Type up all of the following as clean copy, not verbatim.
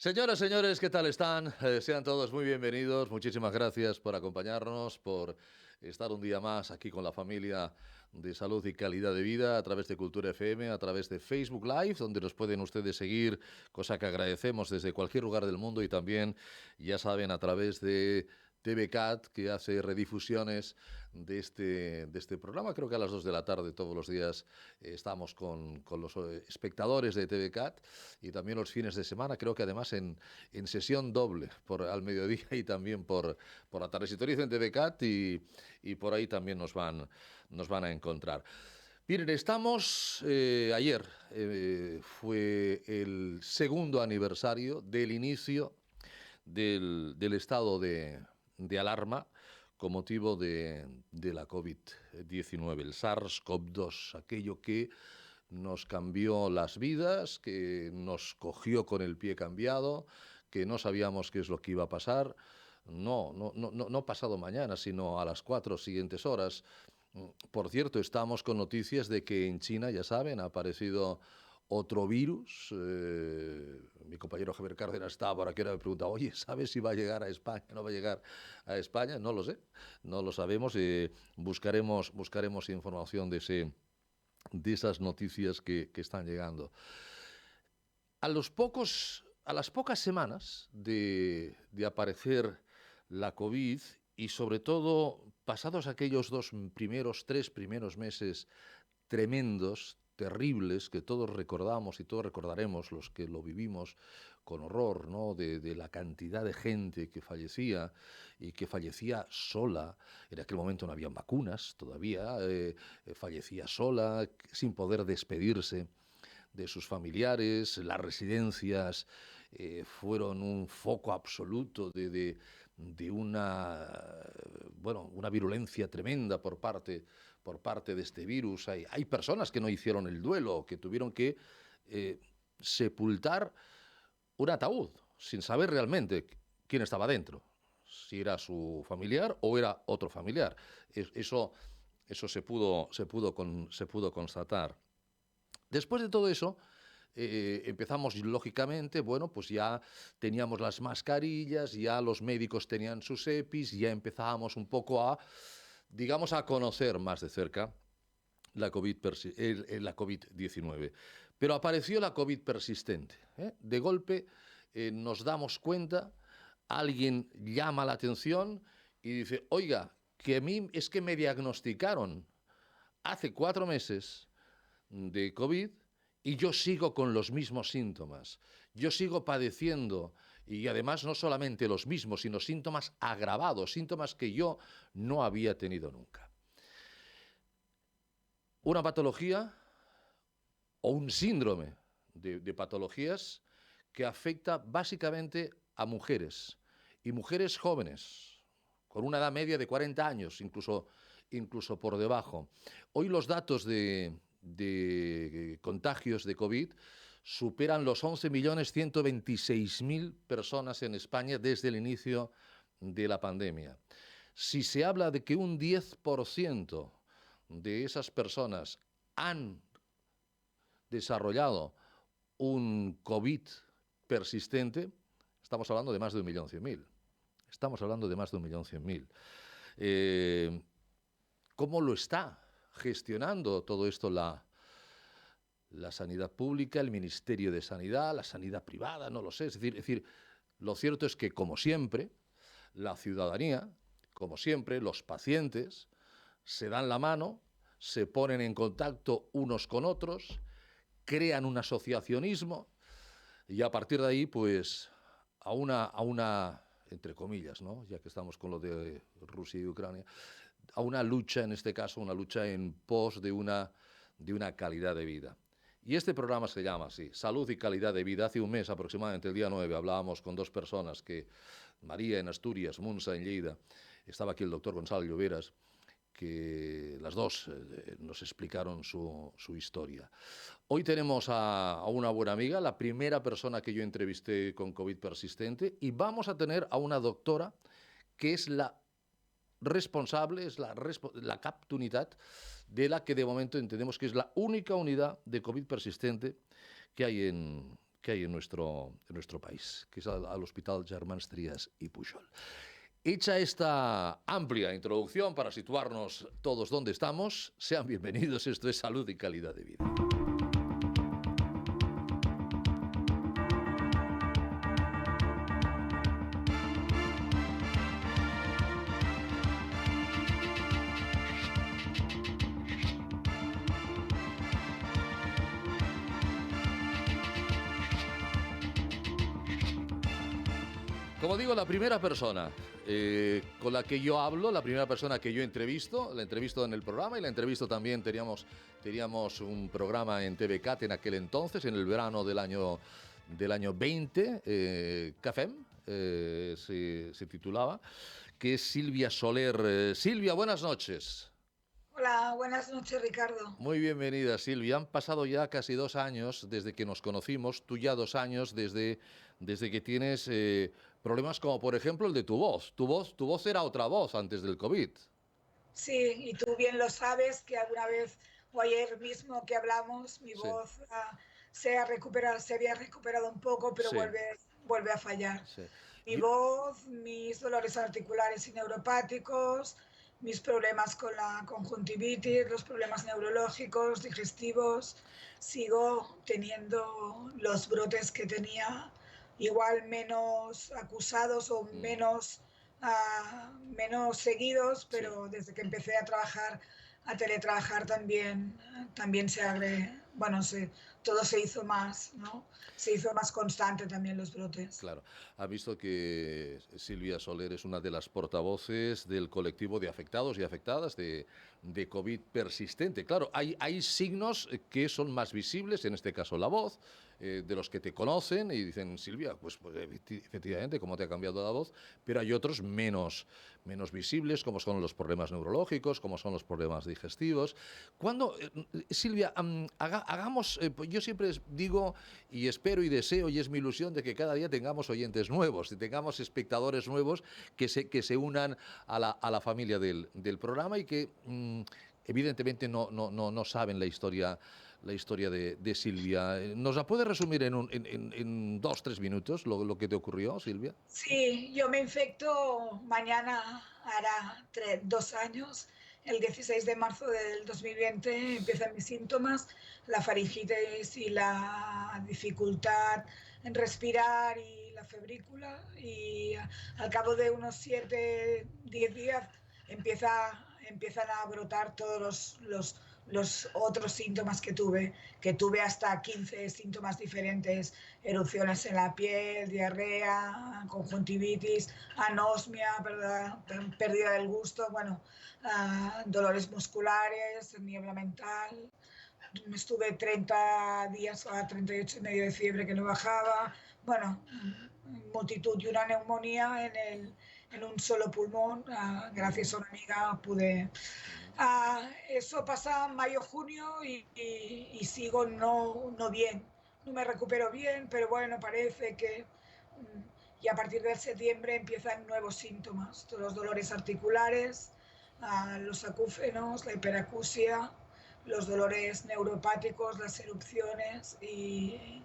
Señoras, señores, ¿qué tal están? Sean todos muy bienvenidos. Muchísimas gracias por acompañarnos, por estar un día más aquí con la familia de Salud y Calidad de Vida a través de Cultura FM, a través de Facebook Live, donde nos pueden ustedes seguir, cosa que agradecemos desde cualquier lugar del mundo, y también, ya saben, a través de TVCAT, que hace redifusiones de este programa. Creo que a las 2 de la tarde todos los días estamos con los espectadores de TVCAT, y también los fines de semana, creo que además en sesión doble, al mediodía y también por la tarde. Sintonicen TVCAT y por ahí también nos van a encontrar. Miren, estamos, ayer fue el segundo aniversario del inicio del estado de alarma con motivo de la COVID-19, el SARS-CoV-2, aquello que nos cambió las vidas, que nos cogió con el pie cambiado, que no sabíamos qué es lo que iba a pasar. No pasado mañana, sino a las 4 siguientes horas. Por cierto, estamos con noticias de que en China, ya saben, ha aparecido otro virus. Mi compañero Javier Cárdenas estaba por aquí, ahora me pregunta, oye, ¿sabes si va a llegar a España? ¿No va a llegar a España? No lo sé, no lo sabemos. Buscaremos información de esas noticias que están llegando. A las pocas semanas de aparecer la COVID, y sobre todo pasados aquellos tres primeros meses tremendos, terribles, que todos recordamos y todos recordaremos los que lo vivimos con horror, ¿no? De la cantidad de gente que fallecía y que fallecía sola. En aquel momento no había vacunas todavía, fallecía sola, sin poder despedirse de sus familiares. Las residencias fueron un foco absoluto de una virulencia tremenda por parte de este virus. Hay personas que no hicieron el duelo, que tuvieron que sepultar un ataúd sin saber realmente quién estaba dentro, si era su familiar o era otro familiar. Eso se pudo constatar. Después de todo eso, empezamos, lógicamente, bueno, pues ya teníamos las mascarillas, ya los médicos tenían sus EPIs, ya empezábamos un poco digamos, a conocer más de cerca la COVID-19. Pero apareció la COVID persistente. De golpe nos damos cuenta, alguien llama la atención y dice, oiga, que a mí es que me diagnosticaron hace 4 meses de COVID y yo sigo con los mismos síntomas. Yo sigo padeciendo, y además no solamente los mismos, sino síntomas agravados, síntomas que yo no había tenido nunca. Una patología o un síndrome de patologías que afecta básicamente a mujeres, y mujeres jóvenes, con una edad media de 40 años, incluso por debajo. Hoy los datos de contagios de COVID superan los 11.126.000 personas en España desde el inicio de la pandemia. Si se habla de que un 10% de esas personas han desarrollado un COVID persistente, estamos hablando de más de 1.100.000. Estamos hablando de más de 1.100.000. ¿Cómo lo está gestionando todo esto la sanidad pública, el Ministerio de Sanidad, la sanidad privada? No lo sé. Es decir, lo cierto es que, como siempre, la ciudadanía, como siempre, los pacientes, se dan la mano, se ponen en contacto unos con otros, crean un asociacionismo, y a partir de ahí, pues, a una entre comillas, ¿no?, ya que estamos con lo de Rusia y Ucrania, a una lucha, en este caso, una lucha en pos de una calidad de vida. Y este programa se llama así, Salud y Calidad de Vida. Hace un mes aproximadamente, el día 9, hablábamos con 2 personas, María en Asturias, Munsa en Lleida. Estaba aquí el doctor Gonzalo Lloveras, que las dos nos explicaron su historia. Hoy tenemos a una buena amiga, la primera persona que yo entrevisté con COVID persistente, y vamos a tener a una doctora que es la responsable, es la CAPT unidad, de la que de momento entendemos que es la única unidad de COVID persistente que hay en que hay en nuestro país, que es al Hospital Germans Trias y Pujol. Hecha esta amplia introducción para situarnos todos donde estamos, sean bienvenidos. Esto es Salud y Calidad de Vida. Como digo, la primera persona con la que yo hablo, la primera persona que yo entrevisto, la entrevisto en el programa y la entrevisto también, teníamos un programa en TVCAT en aquel entonces, en el verano del año 20, CAFEM, se titulaba, que es Silvia Soler. Silvia, buenas noches. Hola, buenas noches, Ricardo. Muy bienvenida, Silvia. Han pasado ya casi 2 años desde que nos conocimos, tú ya 2 años desde que tienes problemas como por ejemplo el de tu voz. Tu voz era otra voz antes del COVID. Sí, y tú bien lo sabes que alguna vez o ayer mismo que hablamos, mi Sí, voz se había recuperado un poco, pero sí, vuelve a fallar. sí. Mi voz, mis dolores articulares y neuropáticos, mis problemas con la conjuntivitis, los problemas neurológicos, digestivos, sigo teniendo los brotes que tenía, igual menos acusados o Mm, menos seguidos, sí. pero desde que empecé a trabajar, a teletrabajar también todo se hizo más, ¿no? Se hizo más constante también los brotes. Claro, ha visto que Silvia Soler es una de las portavoces del colectivo de afectados y afectadas de COVID persistente. Claro, hay signos que son más visibles, en este caso la voz, de los que te conocen y dicen, Silvia, pues efectivamente, cómo te ha cambiado la voz, pero hay otros menos visibles, como son los problemas neurológicos, como son los problemas digestivos. Cuando, Silvia, hagamos, pues yo siempre digo y espero y deseo, y es mi ilusión, de que cada día tengamos oyentes nuevos, y tengamos espectadores nuevos que se unan a la familia del programa y que evidentemente no saben la historia de Silvia. ¿Nos la puedes resumir en 2, 3 minutos lo que te ocurrió, Silvia? Sí, yo me infecto mañana, hará 2 años, el 16 de marzo del 2020 empiezan mis síntomas, la faringitis y la dificultad en respirar y la febrícula y al cabo de unos 7, 10 días empiezan a brotar todos los otros síntomas que tuve hasta 15 síntomas diferentes: erupciones en la piel, diarrea, conjuntivitis, anosmia, pérdida del gusto, dolores musculares, niebla mental. Estuve 30 días a 38,5 de fiebre que no bajaba, bueno, multitud, y una neumonía en un solo pulmón. Gracias a una amiga pude. Eso pasa en mayo, junio y sigo no bien. No me recupero bien, pero bueno, parece que. Y a partir de septiembre empiezan nuevos síntomas: todos los dolores articulares, los acúfenos, la hiperacusia, los dolores neuropáticos, las erupciones y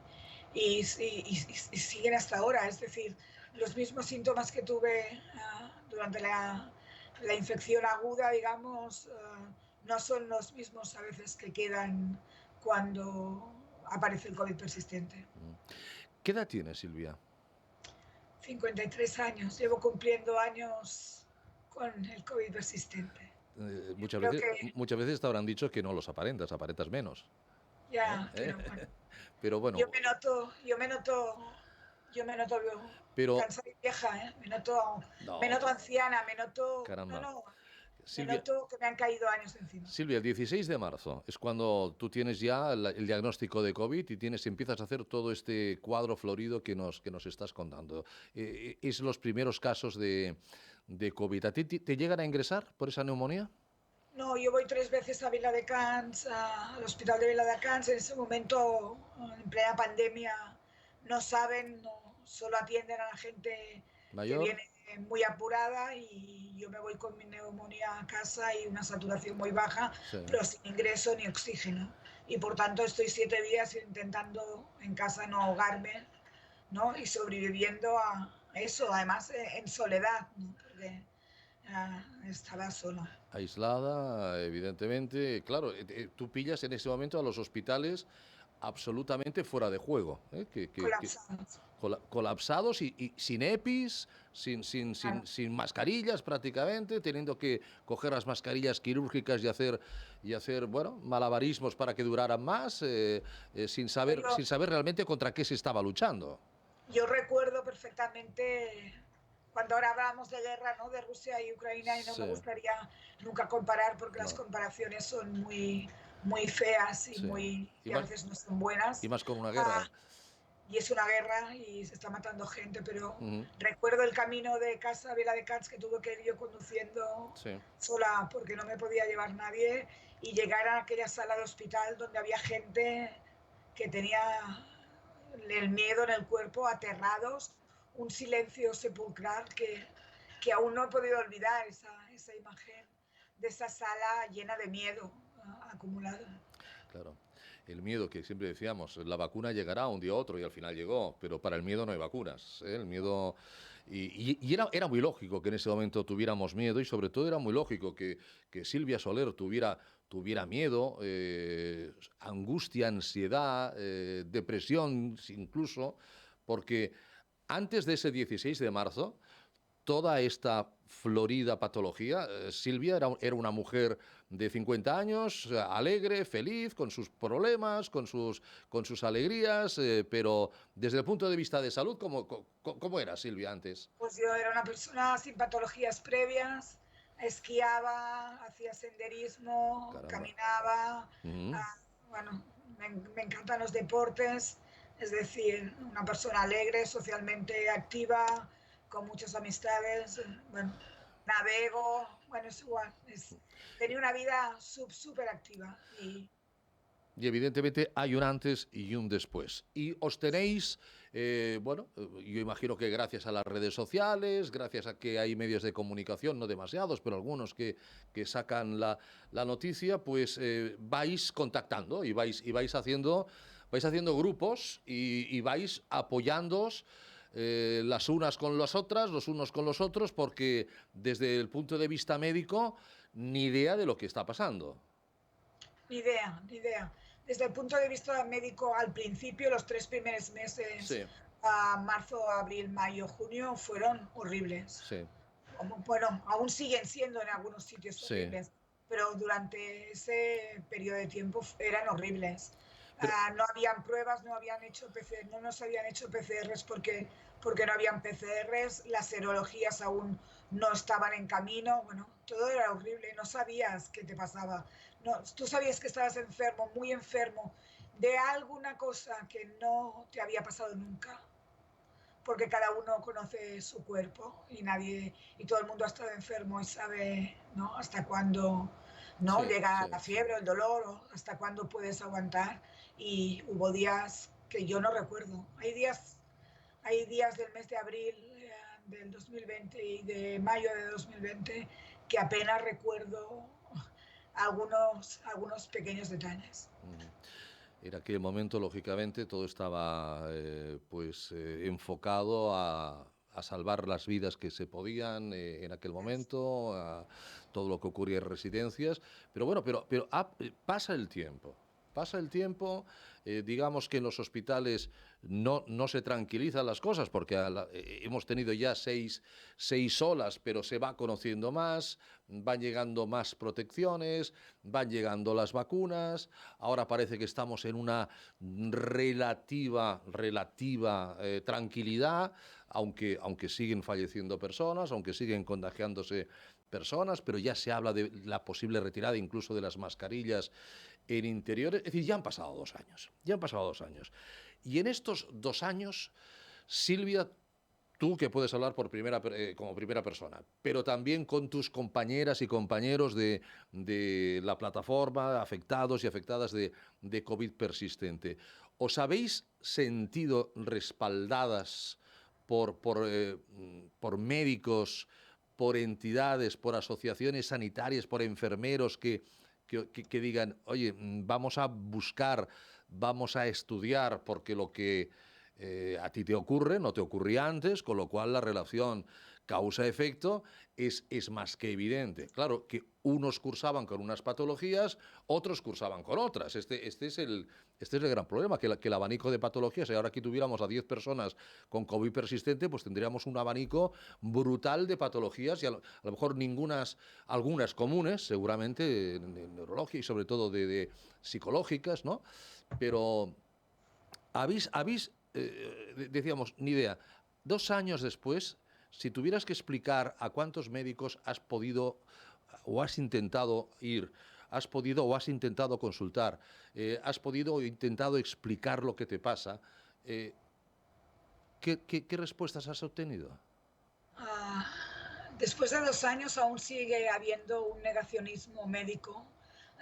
siguen hasta ahora. Es decir, los mismos síntomas que tuve durante la infección aguda, digamos, no son los mismos a veces que quedan cuando aparece el COVID persistente. ¿Qué edad tienes, Silvia? 53 años, llevo cumpliendo años con el COVID persistente. Yo Muchas creo veces, que muchas veces te habrán dicho que no los aparentas menos. ¿Eh? ya, ¿Eh? pero bueno, Pero yo bueno, me noto, yo me noto, yo me noto pero cansada y vieja, ¿eh? Me noto no, anciana, me noto, caramba. me Silvia, noto que me han caído años encima. Silvia, el 16 de marzo es cuando tú tienes ya el diagnóstico de COVID y empiezas a hacer todo este cuadro florido que nos estás contando. Es los primeros casos de COVID. ¿A ti te llegan a ingresar por esa neumonía? No, yo voy 3 veces a Viladecans, al hospital de Viladecans. En ese momento, en plena pandemia, no saben, solo atienden a la gente que ¿Mayor? viene muy apurada, y yo me voy con mi neumonía a casa y una saturación muy baja, Sí. pero sin ingreso ni oxígeno. y por tanto estoy 7 días intentando en casa no ahogarme, ¿no? Y sobreviviendo a eso, además en soledad, ¿no? Porque estaba sola. Aislada, evidentemente. Claro, tú pillas en ese momento a los hospitales absolutamente fuera de juego, ¿eh? Colapsados. Colapsados y sin EPIs, Claro. sin mascarillas prácticamente, teniendo que coger las mascarillas quirúrgicas y hacer bueno, malabarismos para que duraran más, Yo, sin saber realmente contra qué se estaba luchando. yo recuerdo perfectamente cuando ahora hablamos de guerra, ¿no? De Rusia y Ucrania, y no me Sí, gustaría nunca comparar porque las no, comparaciones son muy feas sí. y a veces no son buenas. Y más con una guerra. Ah, y es una guerra y se está matando gente, pero Ujú, recuerdo el camino de casa a Vila de Cats que tuve que ir yo conduciendo sí, sola porque no me podía llevar nadie y llegar a aquella sala de hospital donde había gente que tenía el miedo en el cuerpo, aterrados, un silencio sepulcral que aún no he podido olvidar esa imagen de esa sala llena de miedo acumulado. claro. El miedo que siempre decíamos, la vacuna llegará un día u otro y al final llegó, pero para el miedo no hay vacunas, ¿eh? El miedo... Y era muy lógico que en ese momento tuviéramos miedo y sobre todo era muy lógico que Silvia Soler tuviera miedo, angustia, ansiedad, depresión incluso, porque antes de ese 16 de marzo toda esta florida patología. Silvia era una mujer de 50 años, alegre, feliz, con sus problemas, con sus alegrías, pero desde el punto de vista de salud, ¿cómo era Silvia antes? Pues yo era una persona sin patologías previas, esquiaba, hacía senderismo, Caramba. caminaba, Ujú. bueno, me encantan los deportes, es decir, una persona alegre, socialmente activa, con muchas amistades, bueno, navego, bueno, es igual, tenía una vida súper activa y Y evidentemente hay un antes y un después. Y os tenéis, bueno, yo imagino que gracias a las redes sociales, gracias a que hay medios de comunicación, no demasiados, pero algunos que sacan la noticia, pues vais contactando vais haciendo grupos y vais apoyándoos las unas con las otras, los unos con los otros, porque desde el punto de vista médico, ni idea de lo que está pasando. ni idea, ni idea. Desde el punto de vista médico, al principio, los 3 primeros meses, Sí, marzo, abril, mayo, junio, fueron horribles. sí, Bueno, aún siguen siendo en algunos sitios sí. horribles, pero durante ese periodo de tiempo eran horribles. Pero, No habían pruebas, no habían hecho PCR, no nos habían hecho PCRs porque no habían PCRs, las serologías aún no estaban en camino, bueno, todo era horrible, no sabías qué te pasaba, no, tú sabías que estabas enfermo, muy enfermo, de alguna cosa que no te había pasado nunca, porque cada uno conoce su cuerpo y nadie y todo el mundo ha estado enfermo y sabe, ¿no? Hasta cuándo no sí, llega sí. la fiebre, el dolor, o hasta cuándo puedes aguantar. Y hubo días que yo no recuerdo. Hay días del mes de abril del 2020 y de mayo de 2020 que apenas recuerdo algunos pequeños detalles. En aquel momento, lógicamente, todo estaba pues enfocado a salvar las vidas que se podían en aquel momento, a todo lo que ocurría en residencias. Pero bueno, pasa el tiempo, digamos que en los hospitales no se tranquilizan las cosas porque hemos tenido ya seis olas, pero se va conociendo más, van llegando más protecciones, van llegando las vacunas, ahora parece que estamos en una relativa tranquilidad, aunque siguen falleciendo personas, aunque siguen contagiándose personas, pero ya se habla de la posible retirada incluso de las mascarillas en interiores. Es decir, ya han pasado 2 años, ya han pasado 2 años. Y en estos 2 años, Silvia, tú que puedes hablar como primera persona, pero también con tus compañeras y compañeros de la plataforma, afectados y afectadas de COVID persistente, ¿os habéis sentido respaldadas por médicos, por entidades, por asociaciones sanitarias, por enfermeros que digan, oye, vamos a buscar, vamos a estudiar, porque lo que a ti te ocurre no te ocurría antes, con lo cual la relación causa-efecto es más que evidente. Claro, que unos cursaban con unas patologías, otros cursaban con otras. Este es el gran problema, que el abanico de patologías, si ahora aquí tuviéramos a 10 personas con COVID persistente, pues tendríamos un abanico brutal de patologías y a lo mejor algunas comunes, seguramente, de neurología y sobre todo de psicológicas, ¿no? Pero decíamos, ni idea, 2 años después, si tuvieras que explicar a cuántos médicos has podido o has intentado ir, has podido o has intentado consultar, has podido o intentado explicar lo que te pasa, ¿qué respuestas has obtenido? Ah, Después de 2 años aún sigue habiendo un negacionismo médico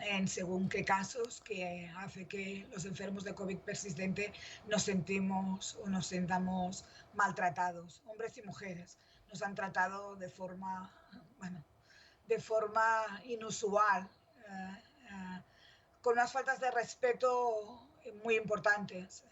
en según qué casos que hace que los enfermos de COVID persistente nos sentimos o nos sentamos maltratados, hombres y mujeres. Nos han tratado de forma, bueno, de forma inusual, eh, eh, con unas faltas de respeto muy importantes.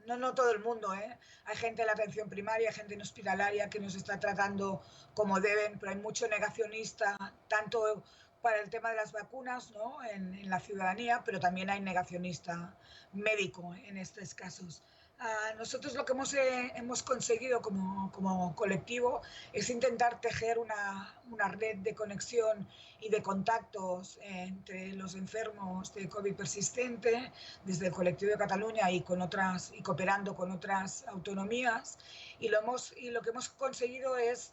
No todo el mundo, ¿eh? Hay gente en la atención primaria, gente en hospitalaria que nos está tratando como deben, pero hay mucho negacionista, tanto para el tema de las vacunas, ¿no? En la ciudadanía, pero también hay negacionista médico en estos casos. Nosotros lo que hemos conseguido como colectivo es intentar tejer una red de conexión y de contactos entre los enfermos de COVID persistente desde el colectivo de Cataluña y cooperando con otras autonomías, y lo que hemos conseguido es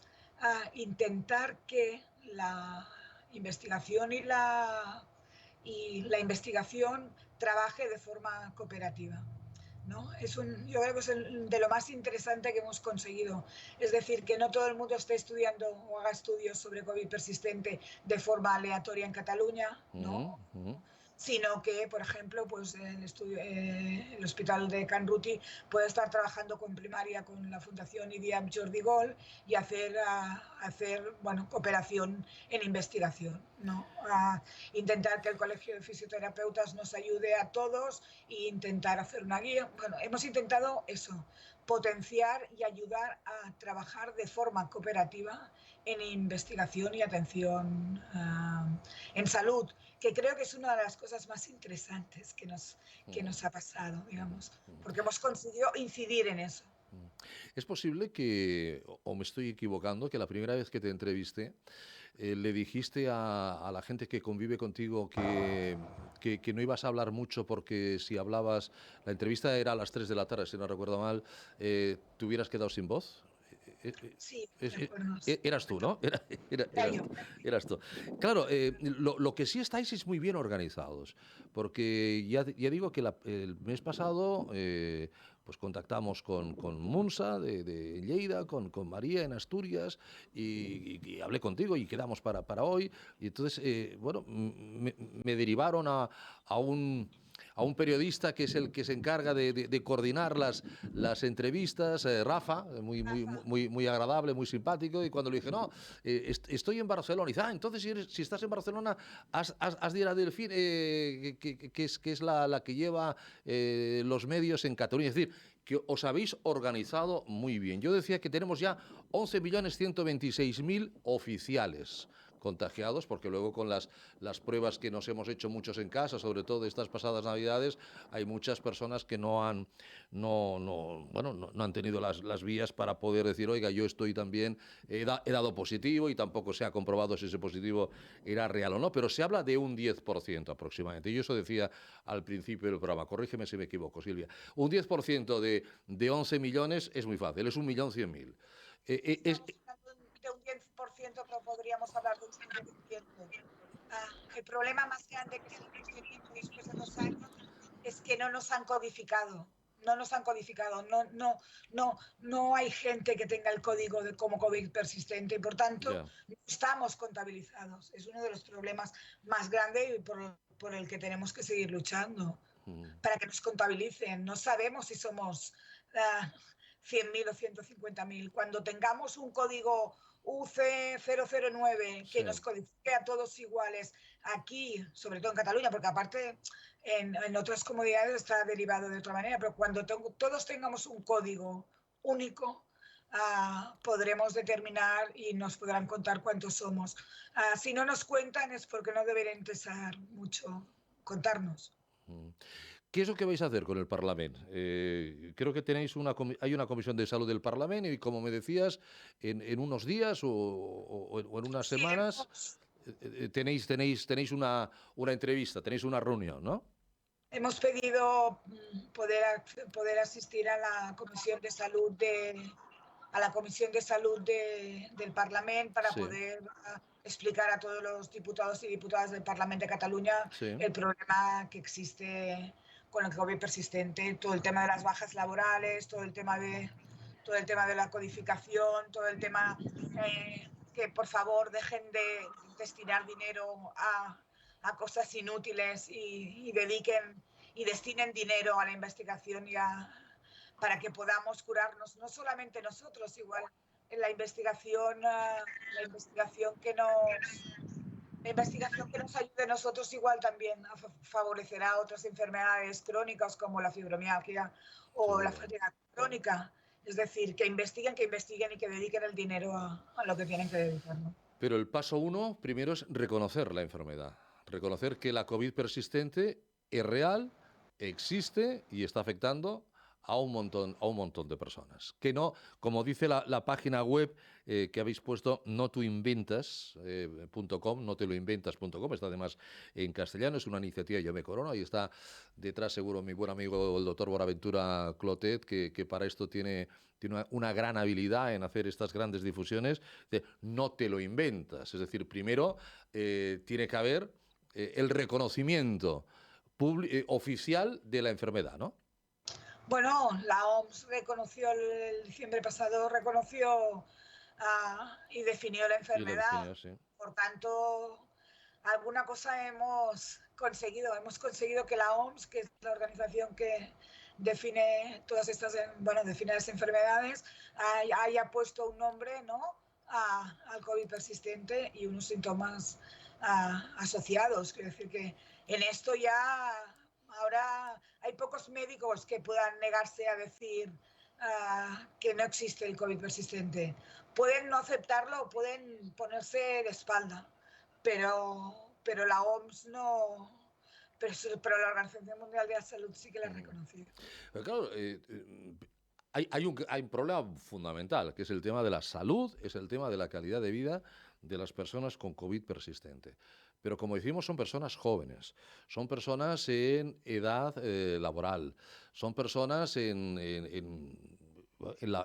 intentar que la investigación y la investigación trabaje de forma cooperativa, ¿no? Yo creo que es de lo más interesante que hemos conseguido. Es decir, que no todo el mundo esté estudiando o haga estudios sobre COVID persistente de forma aleatoria en Cataluña, Uh ¿no? -huh. Sino que, por ejemplo, pues el Hospital de Can Ruti puede estar trabajando con primaria con la Fundación IDIAM Jordi Gol y hacer bueno, cooperación en investigación, ¿no? Intentar que el Colegio de Fisioterapeutas nos ayude a todos e intentar hacer una guía. Bueno, hemos intentado eso, potenciar y ayudar a trabajar de forma cooperativa en investigación y atención en salud, que creo que es una de las cosas más interesantes que nos ha pasado, digamos, porque hemos conseguido incidir en eso. Es posible que, o me estoy equivocando, que la primera vez que te entrevisté, le dijiste a la gente que convive contigo que no ibas a hablar mucho porque si hablabas, la entrevista era a las 3 de la tarde, si no recuerdo mal, te hubieras quedado sin voz. Eh, eh, Sí, es- eh, recuerdo. Eras tú, ¿no? Era yo. Eras tú. Claro, lo que sí estáis es muy bien organizados, porque ya digo que el mes pasado pues contactamos con Munsa de Lleida, con María en Asturias, y hablé contigo y quedamos para hoy. Y entonces, bueno, me derivaron a un periodista que es el que se encarga de coordinar las entrevistas, Rafa, muy agradable, muy simpático, y cuando le dije, no, estoy en Barcelona, y dice, entonces si estás en Barcelona, has de ir a Delfín, que es la que lleva los medios en Cataluña. Es decir, que os habéis organizado muy bien. Yo decía que tenemos ya 11.126.000 oficiales contagiados, porque luego con las pruebas que nos hemos hecho muchos en casa, sobre todo estas pasadas Navidades, hay muchas personas que no han tenido las vías para poder decir, oiga, yo estoy también, he dado positivo, y tampoco se ha comprobado si ese positivo era real o no, pero se habla de un 10% aproximadamente. Y eso decía al principio del programa, corrígeme si me equivoco, Silvia. Un 10% de 11 millones es muy fácil, es 1.100.000. Estamos hablando de un 10%, pero podríamos hablar de un 100%. El problema más grande que estamos teniendo después de 2 años es que no nos han codificado. No nos han codificado, no hay gente que tenga el código de como COVID persistente y por tanto Ya. no estamos contabilizados. Es uno de los problemas más grandes y por el que tenemos que seguir luchando para que nos contabilicen. No sabemos si somos 100.000 o 150.000. Cuando tengamos un código UC009, que nos Sí. codifique a todos iguales aquí, sobre todo en Cataluña, porque aparte en otras comunidades está derivado de otra manera, pero cuando todos tengamos un código único, podremos determinar y nos podrán contar cuántos somos. Si no nos cuentan es porque no deberían interesar mucho contarnos. Mm. ¿Qué es lo que vais a hacer con el Parlamento? Creo que tenéis hay una comisión de salud del Parlamento y, como me decías, en unos días o en unas Sí, semanas tenéis una entrevista, tenéis una reunión, ¿no? hemos pedido poder asistir a la Comisión de Salud del Parlamento para Sí, poder explicar a todos los diputados y diputadas del Parlamento de Cataluña sí. el problema que existe con el COVID persistente, todo el tema de las bajas laborales, todo el tema de la codificación, todo el tema que por favor dejen de destinar dinero a cosas inútiles y destinen dinero a la investigación para que podamos curarnos, no solamente nosotros, igual en la investigación que nos la investigación que nos ayude a nosotros igual también favorecerá otras enfermedades crónicas como la fibromialgia o la Seguro. fatiga crónica. Es decir, que investiguen y que dediquen el dinero a lo que tienen que dedicar, ¿no? Pero el paso uno primero es reconocer la enfermedad, reconocer que la COVID persistente es real, existe y está afectando a un montón de personas. Que no, como dice la página web que habéis puesto, notuinventas.com, no te lo inventas.com, está además en castellano, es una iniciativa Yo Me Corona y está detrás seguro mi buen amigo el doctor Bonaventura Clotet, que para esto tiene una gran habilidad en hacer estas grandes difusiones. No te lo inventas. Es decir, primero tiene que haber el reconocimiento oficial de la enfermedad, ¿no? Bueno, la OMS reconoció el diciembre pasado, reconoció y definió la Y lo enfermedad. definió, sí. Por tanto, alguna cosa hemos conseguido. Hemos conseguido que la OMS, que es la organización que define todas estas, bueno, define las enfermedades, haya puesto un nombre, ¿no? Al COVID persistente y unos síntomas asociados. Quiero decir que en esto ya ahora hay pocos médicos que puedan negarse a decir que no existe el COVID persistente. Pueden no aceptarlo, pueden ponerse de espalda, pero la OMS no, pero la Organización Mundial de la Salud sí que la ha Ujú. reconocido. Pero claro, hay un problema fundamental, que es el tema de la salud, es el tema de la calidad de vida de las personas con COVID persistente. Pero como decimos, son personas jóvenes, son personas en edad laboral, son personas en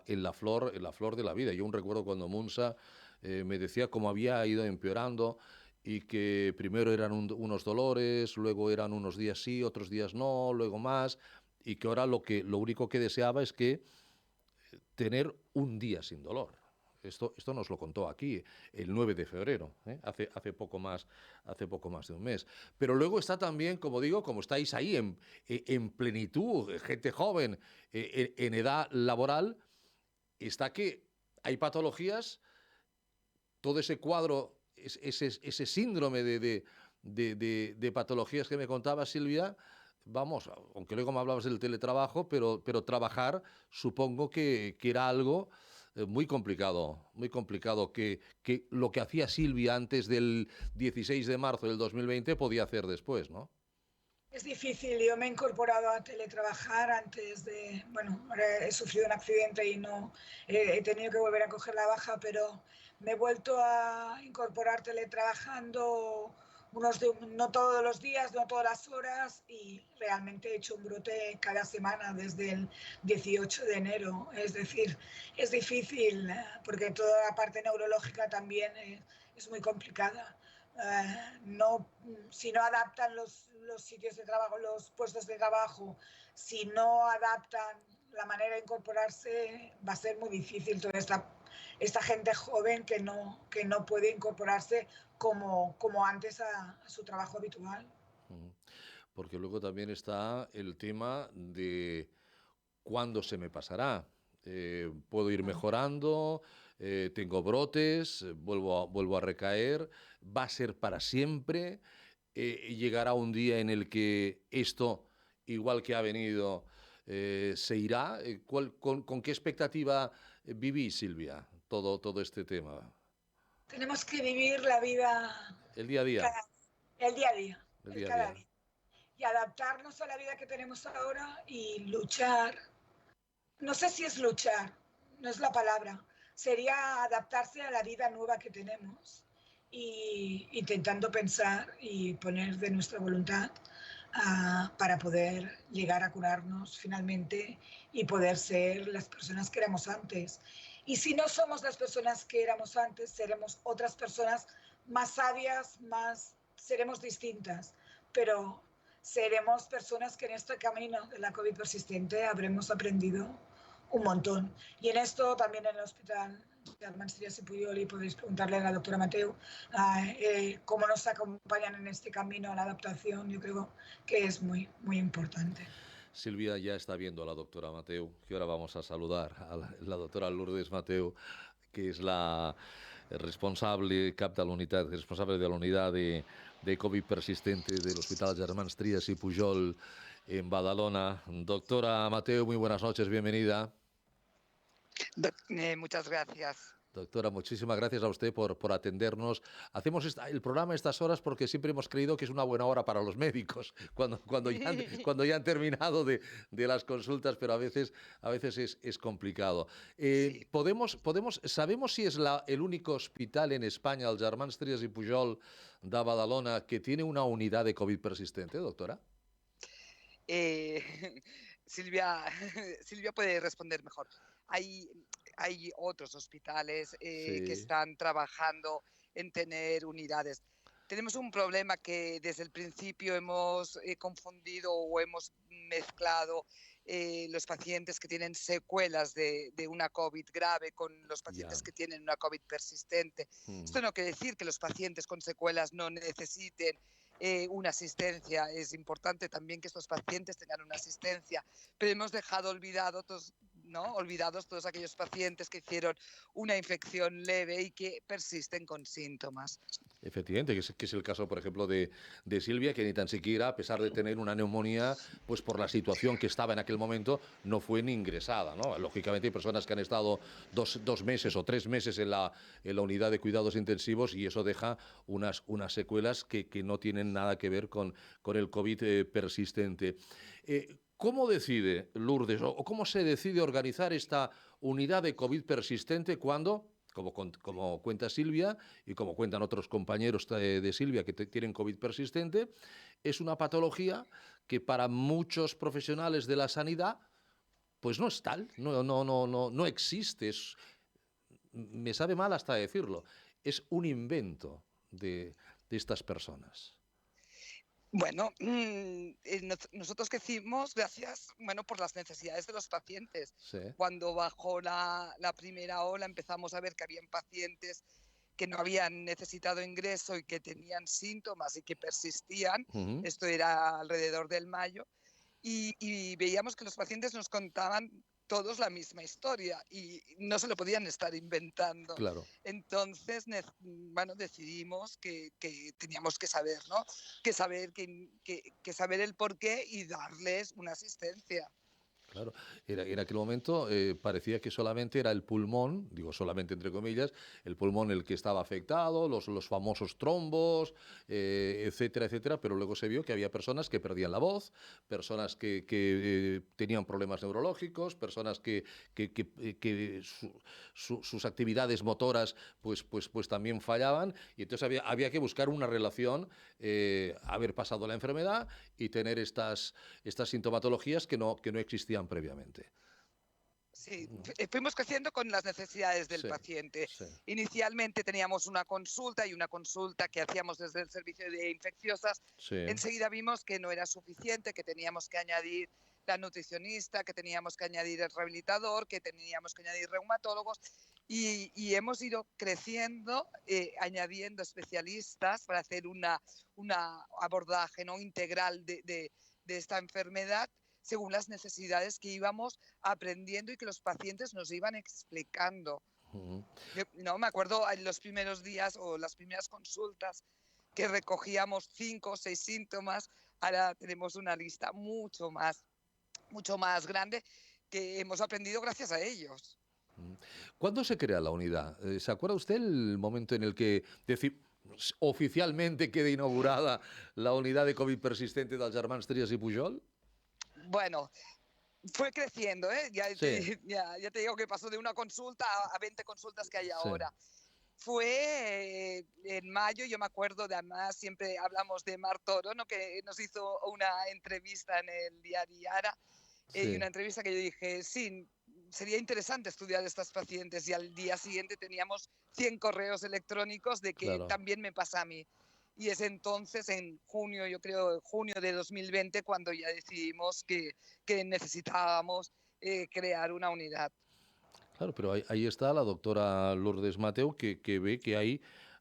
la flor de la vida. Yo aún recuerdo cuando Munsa me decía cómo había ido empeorando y que primero eran unos dolores, luego eran unos días sí, otros días no, luego más, y que ahora lo único que deseaba es que tener un día sin dolor. Esto nos lo contó aquí el 9 de febrero, hace poco más de un mes. Pero luego está también, como digo, como estáis ahí en plenitud, gente joven, en edad laboral, está que hay patologías, todo ese cuadro, ese síndrome de patologías que me contaba Silvia, vamos, aunque luego me hablabas del teletrabajo, pero trabajar supongo que era algo muy complicado, que lo que hacía Silvia antes del 16 de marzo del 2020 podía hacer después, ¿no? Es difícil, yo me he incorporado a teletrabajar antes de, bueno, ahora he sufrido un accidente y no he tenido que volver a coger la baja, pero me he vuelto a incorporar teletrabajando no todos los días, no todas las horas y realmente he hecho un brote cada semana desde el 18 de enero. Es decir, es difícil porque toda la parte neurológica también es muy complicada. No, si no adaptan los sitios de trabajo, los puestos de trabajo, si no adaptan la manera de incorporarse, va a ser muy difícil toda esta gente joven que no puede incorporarse como antes a su trabajo habitual. Porque luego también está el tema de cuándo se me pasará. Puedo ir mejorando, tengo brotes, vuelvo a recaer, va a ser para siempre, llegará un día en el que esto, igual que ha venido, se irá. ¿Con qué expectativa vivís, Silvia, todo este tema? Tenemos que vivir la vida El día a día, cada, el día a día, el el día a cada día. día. Y adaptarnos a la vida que tenemos ahora y luchar. No sé si es luchar, no es la palabra. Sería adaptarse a la vida nueva que tenemos y intentando pensar y poner de nuestra voluntad para poder llegar a curarnos finalmente y poder ser las personas que éramos antes. Y si no somos las personas que éramos antes, seremos otras personas más sabias, seremos distintas, pero seremos personas que en este camino de la COVID persistente habremos aprendido un montón. Y en esto también en el hospital de Armand Trias y Puyol, y podéis preguntarle a la doctora Mateu cómo nos acompañan en este camino a la adaptación. Yo creo que es muy, muy importante. Silvia ya está viendo a la doctora Mateu, que ahora vamos a saludar a la doctora Lourdes Mateu, que es la responsable, cap de la unidad, responsable de la unidad de COVID persistente del Hospital Germans Trias y Pujol en Badalona. Doctora Mateu, muy buenas noches, bienvenida. Muchas gracias. Doctora, muchísimas gracias a usted por atendernos. Hacemos el programa a estas horas porque siempre hemos creído que es una buena hora para los médicos, cuando ya han terminado de las consultas, pero a veces es complicado. Sí. ¿Sabemos si es el único hospital en España, el Germans Trias y Pujol de Badalona, que tiene una unidad de COVID persistente, doctora? Silvia, Silvia puede responder mejor. Hay otros hospitales que Sí. están trabajando en tener unidades. Tenemos un problema que desde el principio hemos confundido o hemos mezclado los pacientes que tienen secuelas de una COVID grave con los pacientes que tienen una COVID persistente. Esto no quiere decir que los pacientes con secuelas no necesiten una asistencia. Es importante también que estos pacientes tengan una asistencia, pero hemos dejado olvidados todos aquellos pacientes que hicieron una infección leve y que persisten con síntomas. Efectivamente, que es el caso, por ejemplo, de Silvia, que ni tan siquiera, a pesar de tener una neumonía, pues por la situación que estaba en aquel momento, no fue ni ingresada, ¿no? Lógicamente hay personas que han estado dos meses o 3 meses en la unidad de cuidados intensivos y eso deja unas secuelas que no tienen nada que ver con el COVID persistente. ¿Cómo decide Lourdes o cómo se decide organizar esta unidad de COVID persistente cuando, como cuenta Silvia y como cuentan otros compañeros de Silvia que tienen COVID persistente, es una patología que para muchos profesionales de la sanidad pues no es tal, no existe, me sabe mal hasta decirlo, es un invento de estas personas. Bueno, nosotros crecimos gracias, por las necesidades de los pacientes. Sí. Cuando bajó la primera ola empezamos a ver que habían pacientes que no habían necesitado ingreso y que tenían síntomas y que persistían. Uh-huh. Esto era alrededor del mayo. Y veíamos que los pacientes nos contaban todos la misma historia y no se lo podían estar inventando. Claro. Entonces, decidimos que teníamos que saber, ¿no? Que saber el porqué y darles una asistencia. Claro, en aquel momento parecía que solamente era el pulmón, digo solamente entre comillas, el pulmón el que estaba afectado, los famosos trombos, etcétera, etcétera, pero luego se vio que había personas que perdían la voz, personas que tenían problemas neurológicos, personas que sus actividades motoras pues también fallaban, y entonces había que buscar una relación, haber pasado la enfermedad y tener estas sintomatologías que no existían previamente. Sí, fuimos creciendo con las necesidades del paciente. Sí. Inicialmente teníamos una consulta que hacíamos desde el servicio de infecciosas. Sí. Enseguida vimos que no era suficiente, que teníamos que añadir la nutricionista, que teníamos que añadir el rehabilitador, que teníamos que añadir reumatólogos y hemos ido creciendo, añadiendo especialistas para hacer una abordaje, ¿no?, integral de esta enfermedad, según las necesidades que íbamos aprendiendo y que los pacientes nos iban explicando. Ujú. No, me acuerdo en los primeros días o las primeras consultas que recogíamos 5 o 6 síntomas, ahora tenemos una lista mucho más grande que hemos aprendido gracias a ellos. Mm. ¿Cuándo se crea la unidad? ¿Se acuerda usted el momento en el que oficialmente queda inaugurada la unidad de COVID persistente dels germans Trias y Pujol? Bueno, fue creciendo, ¿eh? Sí, Ya te digo que pasó de una consulta a 20 consultas que hay sí, ahora. Fue en mayo, yo me acuerdo, de además siempre hablamos de Mar Toro, ¿no? Que nos hizo una entrevista en el diario Ara, y sí, una entrevista que yo dije, sí, sería interesante estudiar a estas pacientes, y al día siguiente teníamos 100 correos electrónicos de que claro. también me pasa a mí. Y es entonces, en junio, yo creo, junio de 2020, cuando ya decidimos que necesitábamos crear una unidad. Claro, pero ahí está la doctora Lourdes Mateu que ve que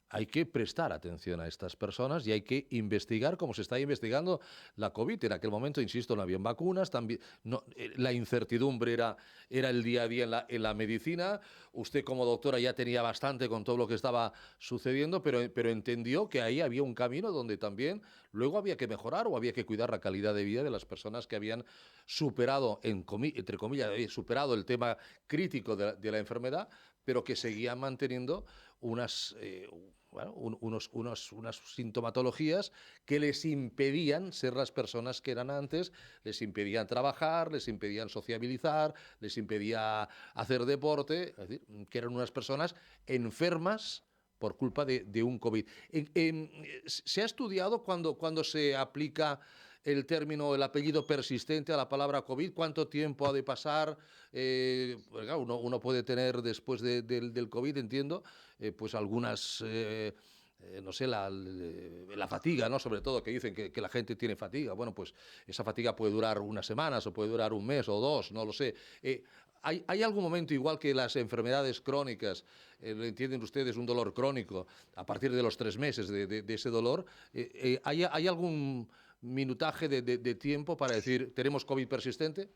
hay que prestar atención a estas personas y hay que investigar como se está investigando la COVID. En aquel momento, insisto, no habían vacunas, también, no, la incertidumbre era el día a día en la medicina. Usted como doctora ya tenía bastante con todo lo que estaba sucediendo, pero entendió que ahí había un camino donde también luego había que mejorar o había que cuidar la calidad de vida de las personas que habían superado, entre comillas, superado el tema crítico de la enfermedad, pero que seguían manteniendo unas, bueno, unas sintomatologías que les impedían ser las personas que eran antes, les impedían trabajar, les impedían sociabilizar, les impedía hacer deporte, es decir, que eran unas personas enfermas por culpa de un COVID. ¿Se ha estudiado cuando se aplica el término, el apellido persistente a la palabra COVID? ¿Cuánto tiempo ha de pasar? Pues claro, uno puede tener después del COVID, entiendo, pues algunas... no sé, la fatiga, ¿no? Sobre todo, que dicen que la gente tiene fatiga. Bueno, pues esa fatiga puede durar unas semanas o puede durar un mes o dos, no lo sé. ¿Hay algún momento, igual que las enfermedades crónicas, lo entienden ustedes, un dolor crónico, a partir de los 3 meses de ese dolor, ¿hay algún minutaje de tiempo para decir, tenemos COVID persistente?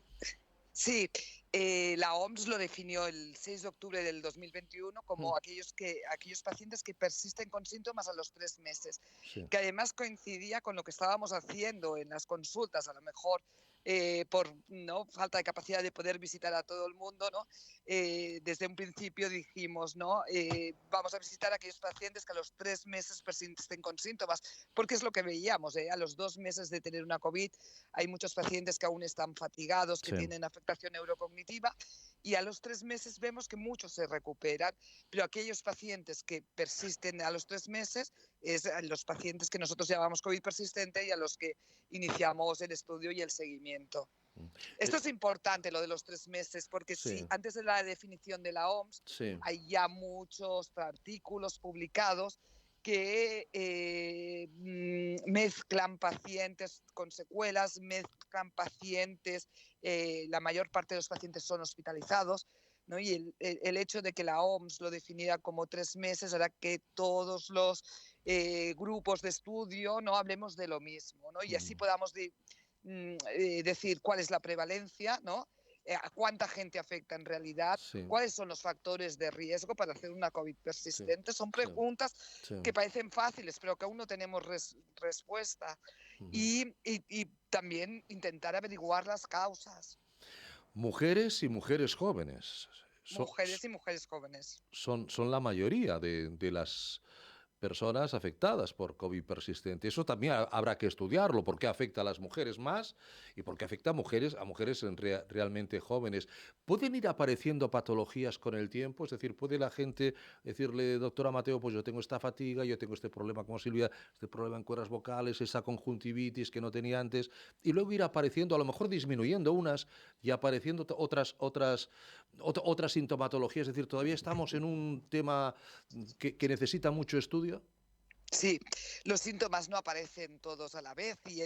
Sí, la OMS lo definió el 6 de octubre del 2021 Mm, como aquellos pacientes que persisten con síntomas a los 3 meses, sí. que además coincidía con lo que estábamos haciendo en las consultas, a lo mejor por no falta de capacidad de poder visitar a todo el mundo, ¿no? Desde un principio dijimos, ¿no? Vamos a visitar a aquellos pacientes que a los 3 meses persisten con síntomas, porque es lo que veíamos, a los 2 meses de tener una COVID hay muchos pacientes que aún están fatigados, que Sí. tienen afectación neurocognitiva, y a los 3 meses vemos que muchos se recuperan, pero aquellos pacientes que persisten a los 3 meses es a los pacientes que nosotros llamamos COVID persistente y a los que iniciamos el estudio y el seguimiento. Mm. Esto es importante, lo de los 3 meses, porque sí, Sí, antes de la definición de la OMS sí. hay ya muchos artículos publicados que mezclan pacientes con secuelas, mezclan pacientes, la mayor parte de los pacientes son hospitalizados, ¿no? Y el hecho de que la OMS lo definiera como 3 meses hará que todos los grupos de estudio no hablemos de lo mismo, ¿no? Y así Mm, podamos decir cuál es la prevalencia, ¿no? A cuánta gente afecta en realidad, sí, cuáles son los factores de riesgo para hacer una COVID sí, persistente. Son sí, preguntas sí. que parecen fáciles, pero que aún no tenemos respuesta. Ujú. Y también intentar averiguar las causas. Mujeres y mujeres jóvenes Mujeres y mujeres jóvenes. son la mayoría de las personas afectadas por COVID persistente. Eso también habrá que estudiarlo, por qué afecta a las mujeres más y por qué afecta a mujeres realmente jóvenes. ¿Pueden ir apareciendo patologías con el tiempo? Es decir, ¿puede la gente decirle, doctora Mateo, pues yo tengo esta fatiga, yo tengo este problema como Silvia, este problema en cuerdas vocales, esa conjuntivitis que no tenía antes, y luego ir apareciendo, a lo mejor disminuyendo unas y apareciendo otras sintomatologías? Es decir, todavía estamos en un tema que necesita mucho estudio. Sí, los síntomas no aparecen todos a la vez y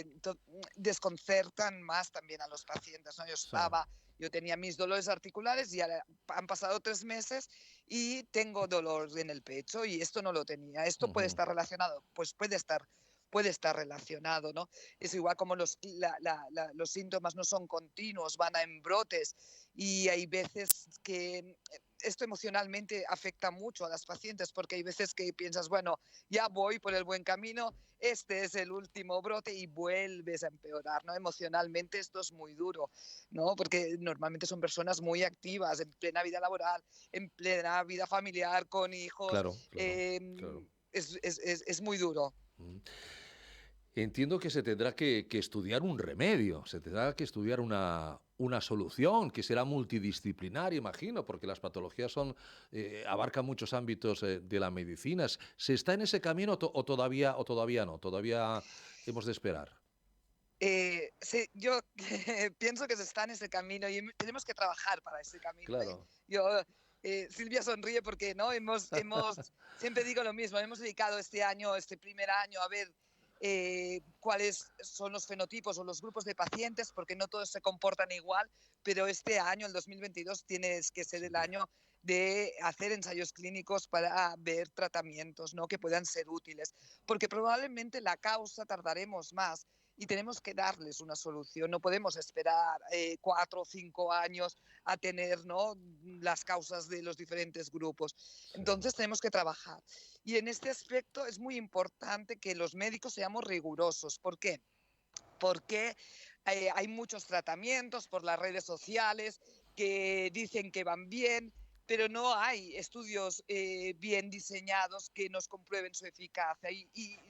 desconcertan más también a los pacientes, ¿no? Sí. Yo tenía mis dolores articulares y ahora han pasado 3 meses y tengo dolor en el pecho y esto no lo tenía. ¿Esto puede Ujú. estar relacionado? Pues puede estar relacionado, ¿no? Es igual como los síntomas no son continuos, van en brotes y hay veces que esto emocionalmente afecta mucho a las pacientes porque hay veces que piensas, bueno, ya voy por el buen camino, este es el último brote y vuelves a empeorar, ¿no? Emocionalmente esto es muy duro, ¿no? Porque normalmente son personas muy activas, en plena vida laboral, en plena vida familiar, con hijos. Claro, claro, claro. Es muy duro. Mm. Entiendo que se tendrá que estudiar un remedio, se tendrá que estudiar una solución que será multidisciplinar, imagino, porque las patologías abarcan muchos ámbitos de la medicina. ¿Se está en ese camino o todavía no? Todavía hemos de esperar. Sí, yo pienso que se está en ese camino y tenemos que trabajar para ese camino. Claro. Silvia sonríe porque no siempre digo lo mismo, hemos dedicado este primer año a ver cuáles son los fenotipos o los grupos de pacientes, porque no todos se comportan igual, pero este año, el 2022, tiene que ser el año de hacer ensayos clínicos para ver tratamientos, ¿no?, que puedan ser útiles, porque probablemente la causa tardaremos más y tenemos que darles una solución. No podemos esperar 4 o 5 años a tener, ¿no?, las causas de los diferentes grupos. Entonces tenemos que trabajar. Y en este aspecto es muy importante que los médicos seamos rigurosos. ¿Por qué? Porque hay muchos tratamientos por las redes sociales que dicen que van bien, pero no hay estudios bien diseñados que nos comprueben su eficacia.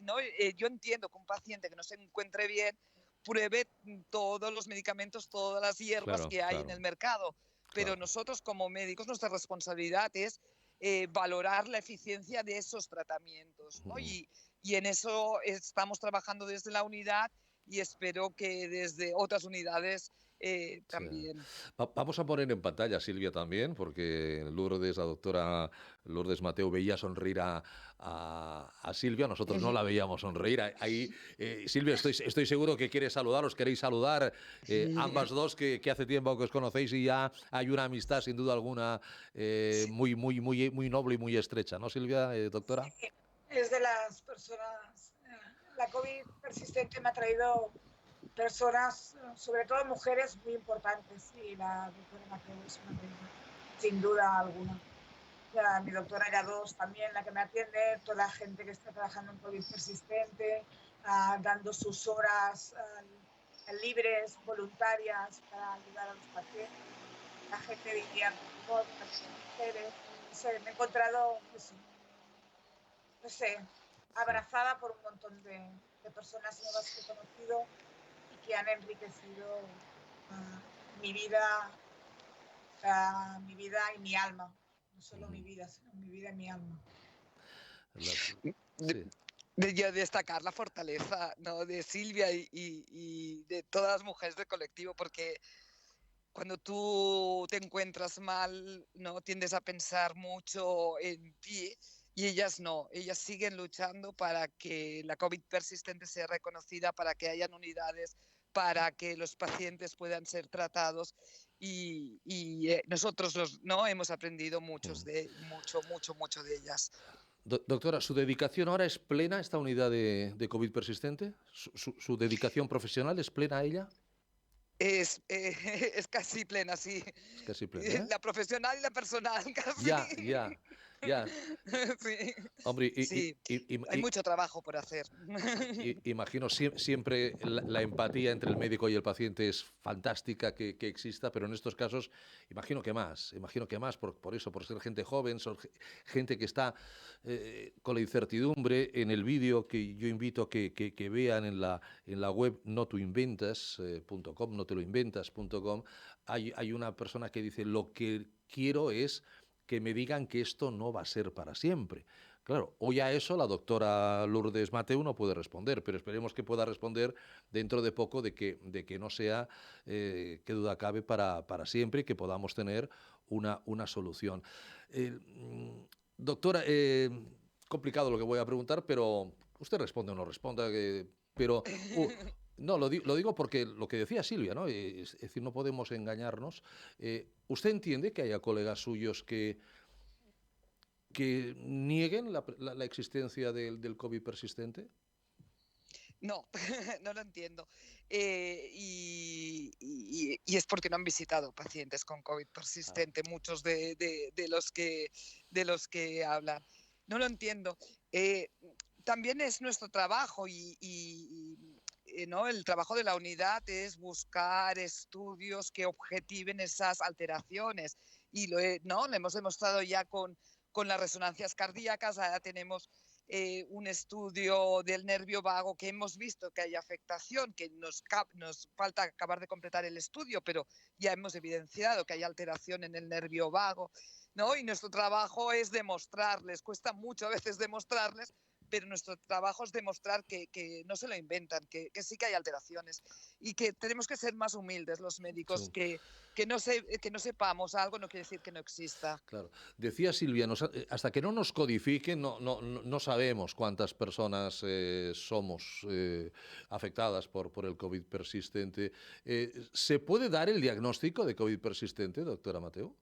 ¿No? Yo entiendo que un paciente que no se encuentre bien pruebe todos los medicamentos, todas las hierbas Claro, que hay en claro, el mercado, pero claro. nosotros como médicos nuestra responsabilidad es valorar la eficiencia de esos tratamientos, ¿no? Mm. Y en eso estamos trabajando desde la unidad y espero que desde otras unidades Sí. también. Vamos a poner en pantalla a Silvia también, porque Lourdes, la doctora Lourdes Mateu, veía sonreír a Silvia, nosotros no la veíamos sonreír. Ahí, Silvia, estoy seguro que quiere saludaros, queréis saludar ambas dos, que hace tiempo que os conocéis y ya hay una amistad, sin duda alguna, muy noble y muy estrecha, ¿no, Silvia, doctora? Sí, es de las personas. La COVID persistente me ha traído personas, sobre todo mujeres muy importantes, y la doctora Mateo es una de ellas, sin duda alguna. Mi doctora Yados también, la que me atiende, toda la gente que está trabajando en COVID persistente, dando sus horas libres, voluntarias, para ayudar a los pacientes, la gente de INIAR, también mujeres. No sé, me he encontrado, pues, no sé, Sí. abrazada por un montón de personas nuevas que he conocido y que han enriquecido mi vida, mi vida y mi alma. No solo mi vida, sino mi vida y mi alma. Sí. De yo destacar la fortaleza, ¿no?, de Silvia y de todas las mujeres del colectivo, porque cuando tú te encuentras mal, ¿no?, tiendes a pensar mucho en ti y ellas no, ellas siguen luchando para que la COVID persistente sea reconocida, para que hayan unidades, para que los pacientes puedan ser tratados nosotros no hemos aprendido mucho de ellas. Doctora, ¿su dedicación ahora es plena, esta unidad de COVID persistente? ¿Su dedicación profesional es plena a ella? Es casi plena, sí. Es casi plena, ¿eh? La profesional y la personal, casi. Ya, ya, ya. Sí, Hombre, sí, hay mucho trabajo por hacer. imagino siempre la empatía entre el médico y el paciente es fantástica que exista, pero en estos casos imagino que más por eso, por ser gente joven, gente que está con la incertidumbre. En el vídeo que yo invito a que vean en la web notoinventas.com, noteloinventas.com, hay una persona que dice: lo que quiero es que me digan que esto no va a ser para siempre. Claro, hoy a eso la doctora Lourdes Mateu no puede responder, pero esperemos que pueda responder dentro de poco de que no sea, qué duda cabe, para siempre y que podamos tener una solución. Doctora, complicado lo que voy a preguntar, pero usted responde o no responda, pero... no, lo digo porque lo que decía Silvia, ¿no? Es decir, no podemos engañarnos. ¿Usted entiende que haya colegas suyos que nieguen la existencia del COVID persistente? No, no lo entiendo. Y es porque no han visitado pacientes con COVID Claro. persistente, muchos de los que hablan. No lo entiendo. Eh, También es nuestro trabajo ¿no? El trabajo de la unidad es buscar estudios que objetiven esas alteraciones. ¿No? Lo hemos demostrado ya con las resonancias cardíacas, ahora tenemos un estudio del nervio vago que hemos visto que hay afectación, que nos falta acabar de completar el estudio, pero ya hemos evidenciado que hay alteración en el nervio vago, ¿no? Y nuestro trabajo es demostrarles, cuesta mucho a veces demostrarles, pero nuestro trabajo es demostrar que no se lo inventan, que sí que hay alteraciones y que tenemos que ser más humildes los médicos, Sí. que no sepamos algo no quiere decir que no exista. Claro. Decía Silvia, hasta que no nos codifiquen, no sabemos cuántas personas somos afectadas por el COVID persistente. ¿Se puede dar el diagnóstico de COVID persistente, doctora Mateo?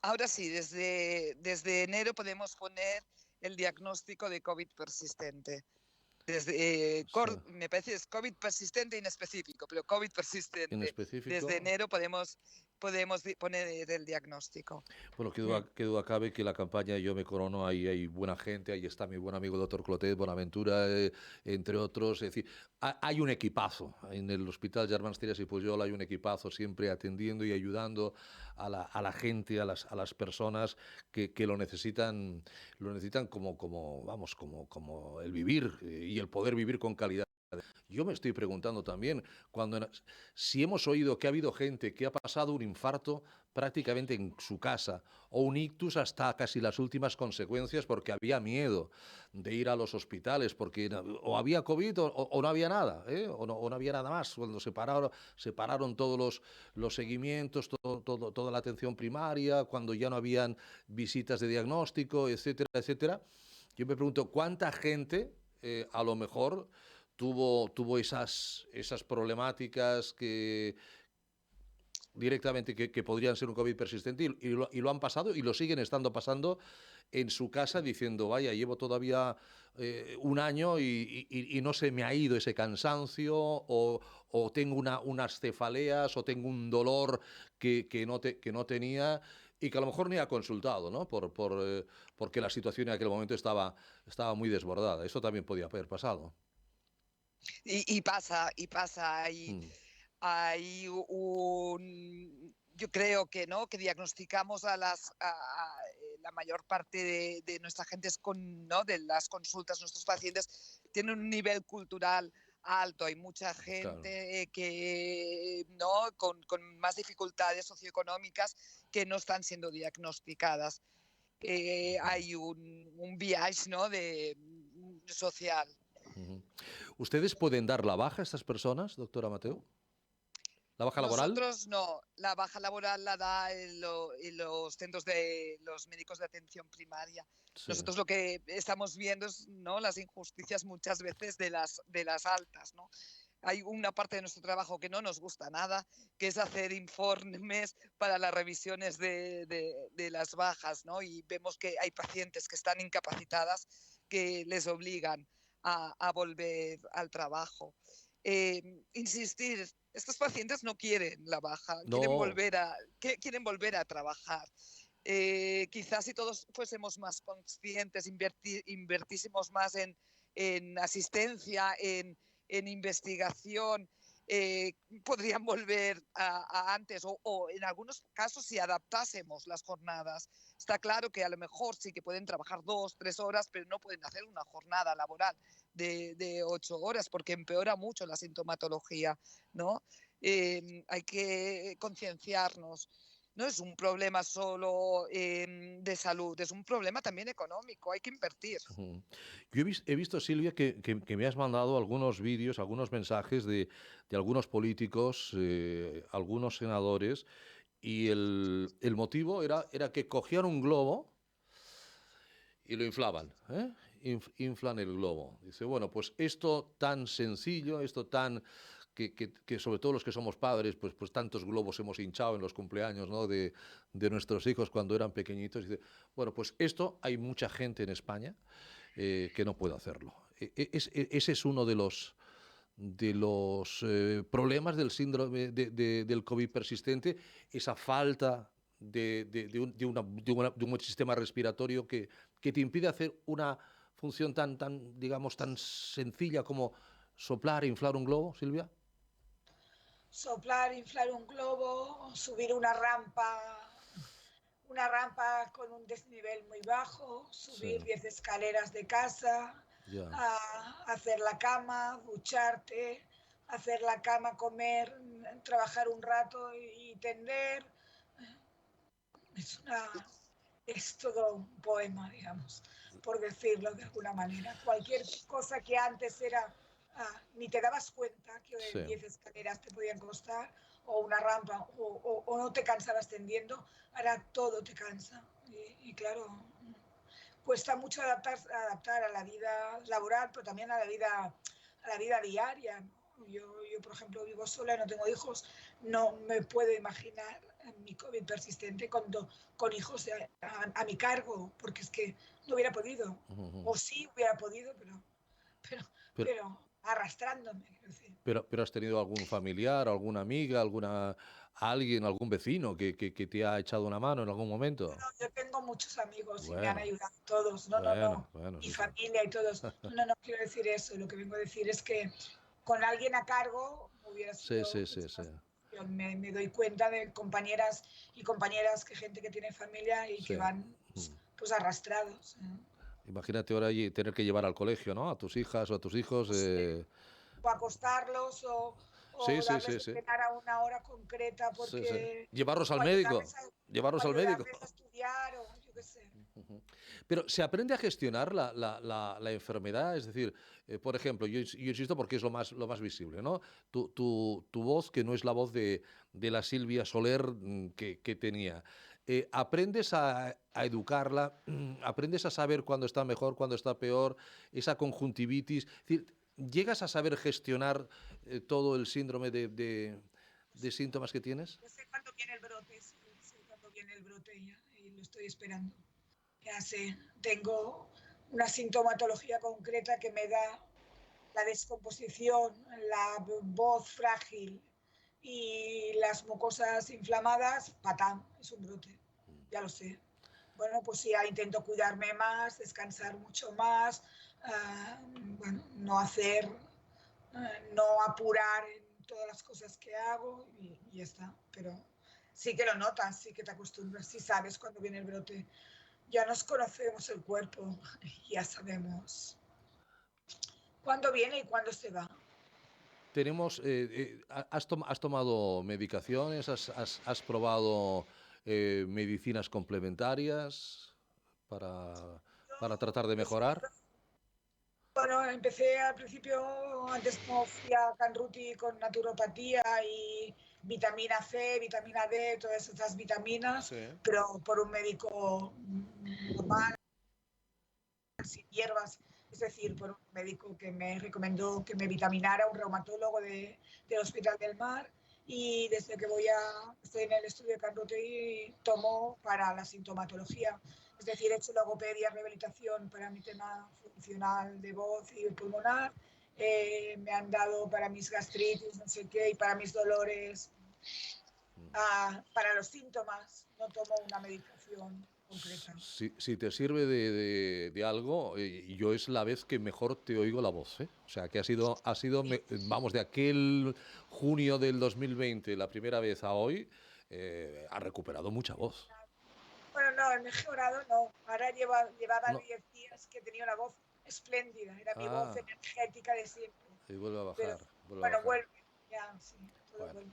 Ahora sí, desde enero podemos poner el diagnóstico de COVID persistente. Sí. Me parece que es COVID persistente inespecífico, pero COVID En persistente. Desde específico, enero podemos poner el diagnóstico. bueno, Mm. qué duda cabe que la campaña Yo me corono, ahí hay buena gente, ahí está mi buen amigo doctor Clotet, Bonaventura, entre otros. Es decir, hay un equipazo. En el Hospital Germans Trias y Pujol hay un equipazo siempre atendiendo y ayudando a la gente, a las personas que lo necesitan vamos, como el vivir y el poder vivir con calidad. Yo me estoy preguntando también, si hemos oído que ha habido gente que ha pasado un infarto prácticamente en su casa o un ictus hasta casi las últimas consecuencias porque había miedo de ir a los hospitales porque o había COVID o no había nada, ¿eh? O no había nada más. Cuando se pararon todos los seguimientos, toda la atención primaria, cuando ya no habían visitas de diagnóstico, etcétera, etcétera. Yo me pregunto, ¿cuánta gente a lo mejor tuvo esas problemáticas que directamente que podrían ser un COVID persistente y lo han pasado y lo siguen estando pasando en su casa diciendo, vaya, llevo todavía un año y no se me ha ido ese cansancio o tengo unas cefaleas o tengo un dolor que no tenía y que a lo mejor ni ha consultado, ¿no? Porque la situación en aquel momento estaba muy desbordada. Eso también podía haber pasado. Y pasa. Mm. Yo creo que no, que diagnosticamos la mayor parte de nuestra gente ¿no? De las consultas, nuestros pacientes tienen un nivel cultural alto. Hay mucha Claro. gente que no con más dificultades socioeconómicas que no están siendo diagnosticadas. Hay un biais, ¿no? de social. Ujú. ¿Ustedes pueden dar la baja a estas personas, doctora Mateo? ¿La baja laboral? Nosotros no, la baja laboral la da en los centros de los médicos de atención primaria. Sí. Nosotros lo que estamos viendo es, ¿no? Las injusticias muchas veces de las altas, ¿no? Hay una parte de nuestro trabajo que no nos gusta nada, que es hacer informes para las revisiones de las bajas, ¿no? Y vemos que hay pacientes que están incapacitadas que les obligan a volver al trabajo. Insistir, estos pacientes no quieren la baja, No. quieren volver a trabajar. Quizás si todos fuésemos más conscientes, invertísemos más en asistencia, en investigación, podrían volver a antes o en algunos casos si adaptásemos las jornadas. Está claro que a lo mejor sí que pueden trabajar 2, 3 horas, pero no pueden hacer una jornada laboral de 8 horas porque empeora mucho la sintomatología, ¿no? Hay que concienciarnos. No es un problema solo de salud, es un problema también económico, hay que invertir. Ujú. Yo he visto, Silvia, que me has mandado algunos vídeos, algunos mensajes de algunos políticos, algunos senadores, y el motivo era que cogían un globo y lo inflaban, ¿eh? Inflan el globo. Dice, bueno, pues esto tan sencillo, esto tan que sobre todo los que somos padres, pues tantos globos hemos hinchado en los cumpleaños, ¿no? de nuestros hijos cuando eran pequeñitos. Dice, bueno, pues esto hay mucha gente en España que no puede hacerlo. Ese es uno de los problemas del síndrome del COVID persistente, esa falta de un sistema respiratorio que te impide hacer una función digamos, tan sencilla como soplar e inflar un globo, Silvia? Soplar, inflar un globo, subir una rampa con un desnivel muy bajo, Sí, subir 10 escaleras de casa, ya. hacer la cama, ducharte, hacer la cama, comer, trabajar un rato y tender. Es, es todo un poema, digamos, por decirlo de alguna manera. Cualquier cosa que antes era, ni te dabas cuenta que Sí. 10 escaleras te podían costar, o una rampa, o no te cansabas tendiendo, ahora todo te cansa. Y claro, cuesta mucho adaptar a la vida laboral, pero también a la vida diaria, ¿no? Yo, por ejemplo, vivo sola, no tengo hijos, no me puedo imaginar mi COVID persistente con hijos a mi cargo, porque es que no hubiera podido, Ujú. o sí hubiera podido, pero, Pero, pero arrastrándome, quiero decir. pero ¿has tenido algún familiar, alguna amiga, alguien, algún vecino que te ha echado una mano en algún momento? Yo tengo muchos amigos y me han Bueno, ayudado todos, no, no, bueno, no, bueno, y sí, sí. familia y todos, no, no, no quiero decir eso, lo que vengo a decir es que con alguien a cargo hubiera Sí, sido sí, sí, mucho sí. más difícil. Me doy cuenta de compañeras, que gente que tiene familia y Sí. que van Mm. pues arrastrados. Imagínate ahora tener que llevar al colegio, ¿no? A tus hijas o a tus hijos. No sé, o acostarlos o Sí, sí, darles sí, de sí. cenar a una hora concreta Sí, sí. porque, Llevarlos o al médico. o Llevarlos al médico. ayudarles a estudiar o yo qué sé. Ujú. Pero se aprende a gestionar la enfermedad, es decir, por ejemplo, yo insisto porque es lo más visible, ¿no? Tu voz, que no es la voz de la Silvia Soler que tenía. Aprendes a educarla, aprendes a saber cuándo está mejor, cuándo está peor, esa conjuntivitis. Es decir, ¿llegas a saber gestionar todo el síndrome de síntomas que tienes? Yo sé cuándo viene el brote, sí, sé cuándo viene el brote ya, y lo estoy esperando. Ya sé, tengo una sintomatología concreta que me da la descomposición, la voz frágil y las mucosas inflamadas, patán, es un brote, ya lo sé. Bueno, pues ya intento cuidarme más, descansar mucho más, bueno, no hacer, no apurar en todas las cosas que hago y ya está. Pero sí que lo notas, sí que te acostumbras, sí sabes cuando viene el brote. Ya nos conocemos el cuerpo, ya sabemos cuándo viene y cuándo se va. Tenemos, has tomado medicaciones? ¿Has probado medicinas complementarias para, Yo, para tratar de yo mejorar? bueno, empecé al principio, antes como fui a Canruti con naturopatía y vitamina C, vitamina D, todas esas vitaminas, Sí. pero por un médico normal, sin hierbas, es decir, por un médico que me recomendó que me vitaminara, un reumatólogo del Hospital del Mar, y desde que estoy en el estudio de Canruti tomo para la sintomatología, es decir, he hecho logopedia, rehabilitación para mi tema funcional de voz y pulmonar, me han dado para mis gastritis, no sé qué, y para mis dolores, para los síntomas, no tomo una medicación concreta. Si te sirve de algo, yo es la vez que mejor te oigo la voz, ¿eh? O sea, que vamos, de aquel junio del 2020, la primera vez a hoy, ha recuperado mucha voz. Bueno, no, he mejorado, no. Ahora llevaba No. 10 días que tenía una voz espléndida, era mi voz Ah, energética de siempre. y vuelve a Pero bajar, vuelve a bueno, bajar. vuelve, ya, sí, todo Bueno. vuelve.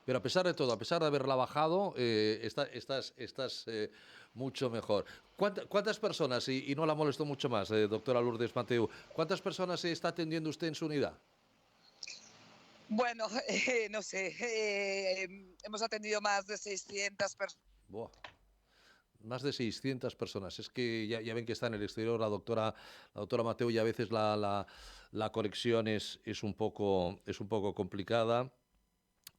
Pero a pesar de todo, a pesar de haberla bajado, estás mucho mejor. ¿Cuántas personas, y no la molesto mucho más, doctora Lourdes Mateu, cuántas personas está atendiendo usted en su unidad? Bueno, no sé, hemos atendido más de 600 personas. Buah, más de 600 personas. Es que ya ven que está en el exterior la doctora Mateu, y a veces la conexión es un poco complicada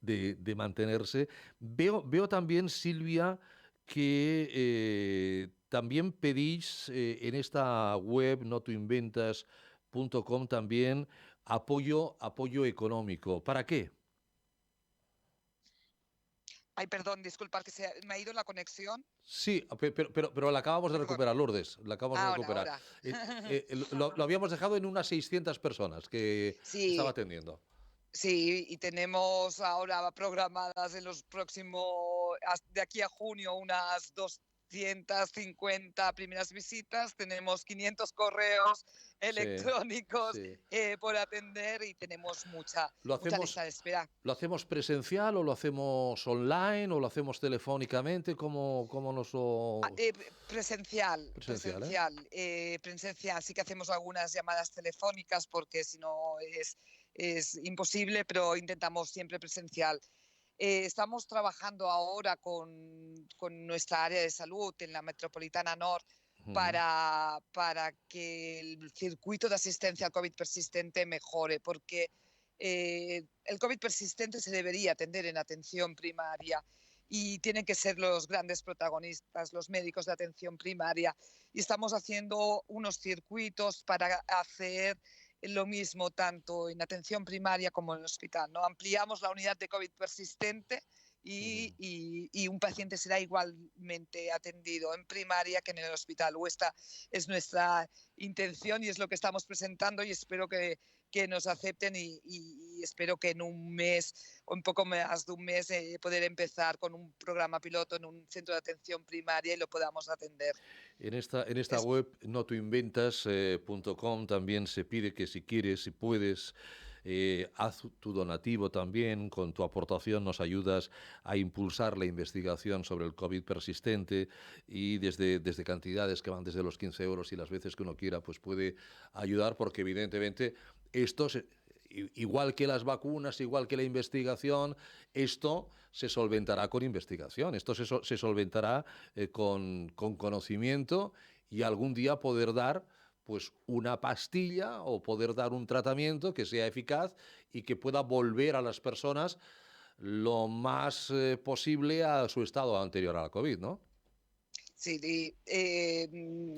de mantenerse. Veo también, Silvia, que también pedís en esta web notoinventas.com también apoyo económico. ¿Para qué? Ay, perdón, disculpad que me ha ido la conexión. Sí, pero la acabamos de Perdón. recuperar, Lourdes, la acabamos de recuperar. Ahora. Lo habíamos dejado en unas 600 personas que estaba Sí, atendiendo. sí, y tenemos ahora programadas en los próximos, de aquí a junio, unas 250 primeras visitas. Tenemos 500 correos Sí, electrónicos sí. por atender y tenemos mucha, ¿Lo mucha hacemos, lista de espera. lo hacemos presencial o lo hacemos online o lo hacemos telefónicamente? ¿Cómo nos lo... Presencial, Presencial, ¿eh? presencial. Sí que hacemos algunas llamadas telefónicas porque si no es imposible, pero intentamos siempre presencial. Estamos trabajando ahora con nuestra área de salud en la Metropolitana Norte Ujú, para que el circuito de asistencia al COVID persistente mejore, porque el COVID persistente se debería atender en atención primaria y tienen que ser los grandes protagonistas, los médicos de atención primaria. Y estamos haciendo unos circuitos para hacer lo mismo tanto en atención primaria como en el hospital, ¿no? Ampliamos la unidad de COVID persistente ujú. y un paciente será igualmente atendido en primaria que en el hospital. O esta es nuestra intención y es lo que estamos presentando y espero que nos acepten y espero que en un mes o un poco más de un mes poder empezar con un programa piloto en un centro de atención primaria y lo podamos atender. En esta Es, web notuinventas.com también se pide que si quieres, si puedes, haz tu donativo también, con tu aportación nos ayudas a impulsar la investigación sobre el COVID persistente y desde cantidades que van desde los 15 euros y las veces que uno quiera, pues puede ayudar porque evidentemente esto igual que las vacunas, igual que la investigación, esto se solventará con investigación, esto se solventará con conocimiento y algún día poder dar pues una pastilla o poder dar un tratamiento que sea eficaz y que pueda volver a las personas lo más posible a su estado anterior a la COVID, ¿no? sí,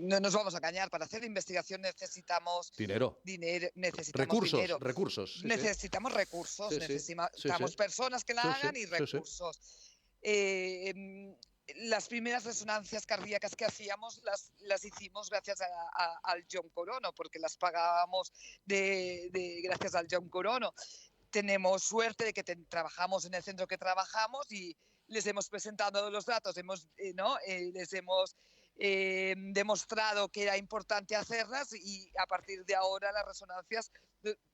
no nos vamos a engañar. Para hacer investigación necesitamos Dinero. dinero, necesitamos Recursos, dinero, recursos, sí, sí. necesitamos recursos, Sí, sí, sí, sí. necesitamos personas que Sí, la sí, hagan y sí, sí. recursos. Eh, las primeras resonancias cardíacas que hacíamos las hicimos gracias al John Corono, porque las pagábamos gracias al John Corono. Tenemos suerte de que trabajamos en el centro que trabajamos y les hemos presentado los datos, les hemos demostrado que era importante hacerlas y a partir de ahora las resonancias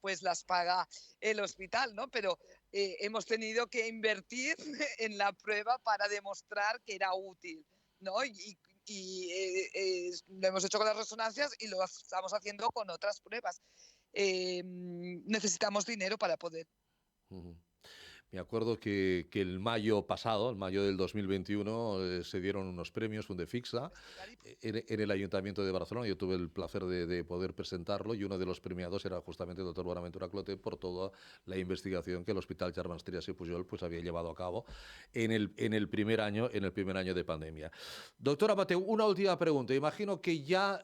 pues las paga el hospital, ¿no? Pero hemos tenido que invertir en la prueba para demostrar que era útil, ¿no? Lo hemos hecho con las resonancias y lo estamos haciendo con otras pruebas. Necesitamos dinero para poder. Ujú. Me acuerdo que el mayo pasado, el mayo del 2021, se dieron unos premios Fundefixa en el Ayuntamiento de Barcelona. Yo tuve el placer de poder presentarlo y uno de los premiados era justamente el doctor Buenaventura Clotet por toda la investigación que el Hospital Germans Trias y Pujol pues, había llevado a cabo en el primer año de pandemia. Doctora Mateu, una última pregunta. Imagino que ya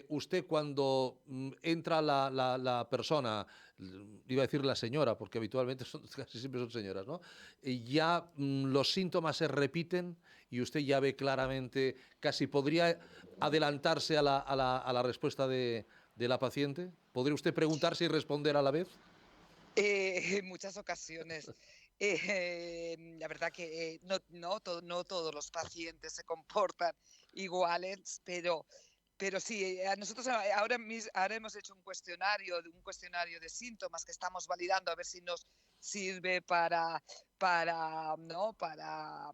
usted cuando entra la persona, iba a decir la señora, porque habitualmente casi siempre son señoras, ¿no? Ya los síntomas se repiten y usted ya ve claramente, casi podría adelantarse a la respuesta de la paciente. ¿Podría usted preguntarse y responder a la vez? En muchas ocasiones. La verdad que no todos los pacientes se comportan iguales, pero sí, a nosotros ahora hemos hecho un cuestionario de síntomas que estamos validando a ver si nos sirve ¿no? para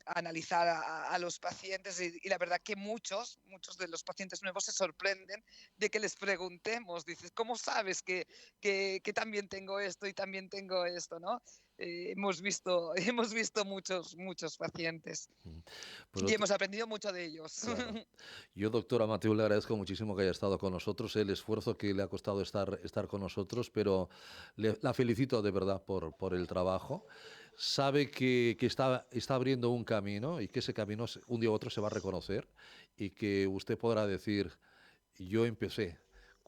analizar a los pacientes y la verdad que muchos de los pacientes nuevos se sorprenden de que les preguntemos, dices, ¿cómo sabes que también tengo esto y también tengo esto, ¿no? Hemos visto muchos pacientes Pues, y hemos aprendido mucho de ellos. claro. Yo, doctora Mateu, le agradezco muchísimo que haya estado con nosotros, el esfuerzo que le ha costado estar con nosotros, pero la felicito de verdad por el trabajo. Sabe que está abriendo un camino y que ese camino un día u otro se va a reconocer y que usted podrá decir, yo empecé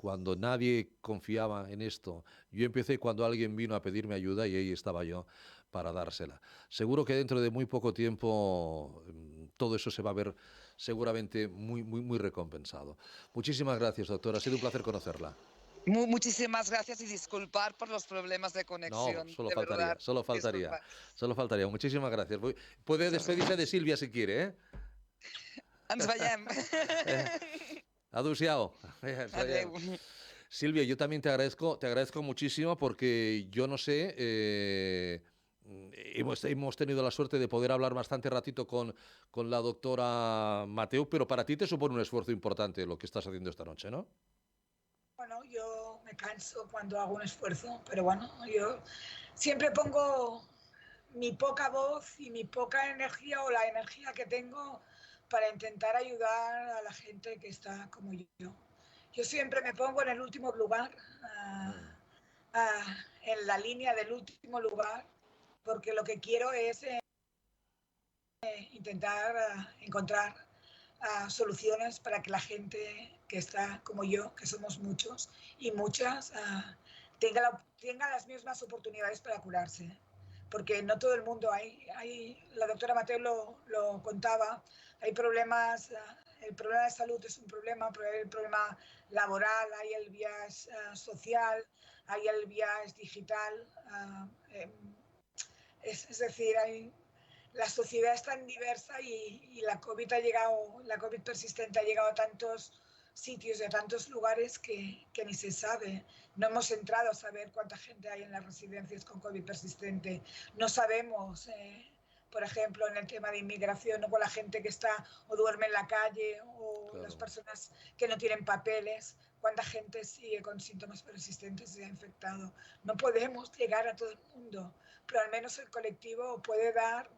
cuando nadie confiaba en esto. Yo empecé cuando alguien vino a pedirme ayuda y ahí estaba yo para dársela. Seguro que dentro de muy poco tiempo todo eso se va a ver seguramente muy recompensado. Muchísimas gracias, doctora. Ha sido un placer conocerla. Muchísimas gracias y disculpar por los problemas de No, conexión, solo de faltaría, verdad. solo faltaría, Disculpa. solo faltaría. Muchísimas gracias. Puede despedirse de Silvia si quiere, ¿eh? Ens veiem. Adeu-siau. Adeu. Silvia, yo también te agradezco muchísimo porque yo no sé, hemos tenido la suerte de poder hablar bastante ratito con la doctora Mateu, pero para ti te supone un esfuerzo importante lo que estás haciendo esta noche, ¿no? Bueno, yo me canso cuando hago un esfuerzo, pero bueno, yo siempre pongo mi poca voz y mi poca energía o la energía que tengo para intentar ayudar a la gente que está como yo. Yo siempre me pongo en el último lugar, en la línea del último lugar, porque lo que quiero es intentar encontrar soluciones para que la gente que está como yo, que somos muchos y muchas, tenga las mismas oportunidades para curarse. Porque no todo el mundo la doctora Mateo lo contaba, hay problemas, el problema de salud es un problema, pero hay el problema laboral, hay el bias social, hay el bias digital, es decir, la sociedad es tan diversa y la COVID persistente ha llegado a tantos sitios y a tantos lugares que ni se sabe. No hemos entrado a saber cuánta gente hay en las residencias con COVID persistente. No sabemos, por ejemplo, en el tema de inmigración, o con la gente que está o duerme en la calle o Claro. las personas que no tienen papeles, cuánta gente sigue con síntomas persistentes y se ha infectado. No podemos llegar a todo el mundo, pero al menos el colectivo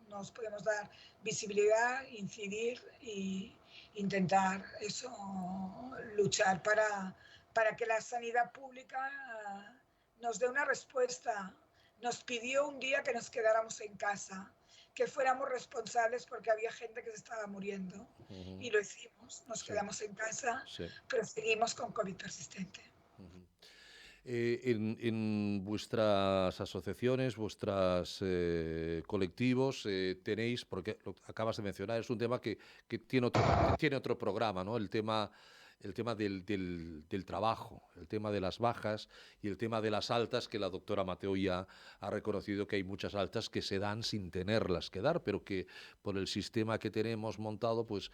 nos podemos dar visibilidad, incidir e intentar eso, luchar para que la sanidad pública nos dé una respuesta. Nos pidió un día que nos quedáramos en casa, que fuéramos responsables porque había gente que se estaba muriendo. Y lo hicimos, nos quedamos en casa, pero seguimos con COVID persistente. En vuestras asociaciones, vuestros colectivos, tenéis, porque lo acabas de mencionar, es un tema que tiene otro programa, ¿no? El tema del trabajo, el tema de las bajas y el tema de las altas, que la doctora Mateu ya ha reconocido que hay muchas altas que se dan sin tenerlas que dar, pero que por el sistema que tenemos montado, pues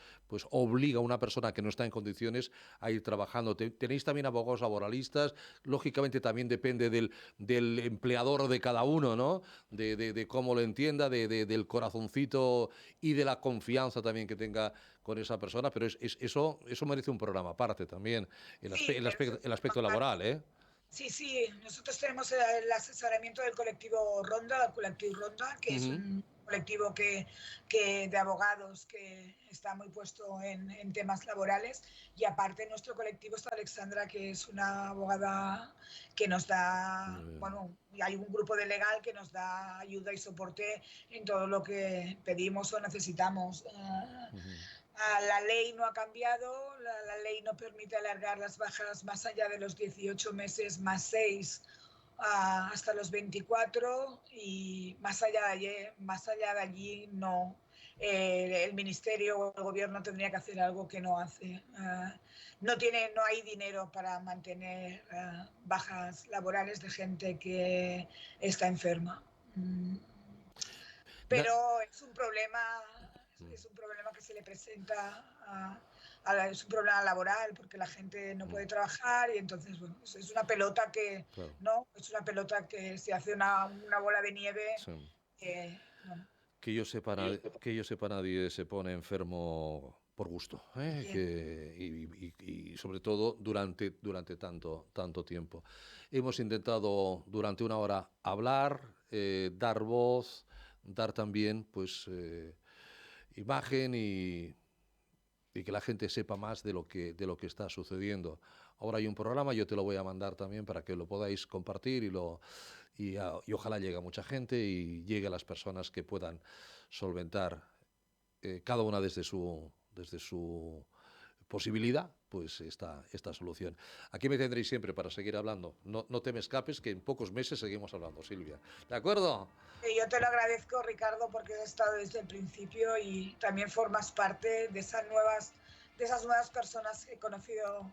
obliga a una persona que no está en condiciones a ir trabajando. Tenéis también abogados laboralistas, lógicamente también depende del empleador de cada uno, ¿no? De cómo lo entienda, del corazoncito y de la confianza también que tenga con esa persona, pero eso merece un programa aparte también, el aspecto laboral, ¿eh? Sí, nosotros tenemos el asesoramiento del colectivo Ronda, el colectivo Ronda, que es un colectivo de abogados que está muy puesto en temas laborales, y aparte en nuestro colectivo está Alexandra, que es una abogada que nos da, bueno, y hay un grupo de legal que nos da ayuda y soporte en todo lo que pedimos o necesitamos. La ley no ha cambiado, la ley no permite alargar las bajas más allá de los 18 meses más 6 hasta los 24, y más allá de allí no. El ministerio o el gobierno tendría que hacer algo que no hace. No hay dinero para mantener bajas laborales de gente que está enferma. Pero es un problema que se le presenta es un problema laboral, porque la gente no puede trabajar y entonces, bueno, es una pelota que, claro, ¿no? Es una pelota que se hace una bola de nieve. Sí. Bueno. Que yo sepa, nadie se pone enfermo por gusto, ¿eh? Y sobre todo durante tanto tiempo. Hemos intentado durante una hora hablar, dar voz, dar también pues imagen y que la gente sepa más de lo que está sucediendo. Ahora hay un programa, yo te lo voy a mandar también para que lo podáis compartir y ojalá llegue a mucha gente y llegue a las personas que puedan solventar cada una desde su posibilidad, pues esta solución. Aquí me tendréis siempre para seguir hablando. No te me escapes, que en pocos meses seguimos hablando, Silvia. ¿De acuerdo? Yo te lo agradezco, Ricardo, porque has estado desde el principio y también formas parte de esas nuevas personas que he conocido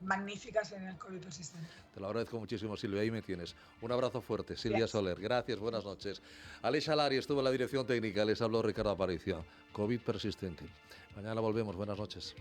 magníficas en el COVID persistente. Te lo agradezco muchísimo, Silvia. Ahí me tienes. Un abrazo fuerte. Silvia Soler. Gracias, buenas noches. Aleix Lari estuvo en la dirección técnica. Les habló Ricardo Aparicio. COVID persistente. Mañana volvemos. Buenas noches.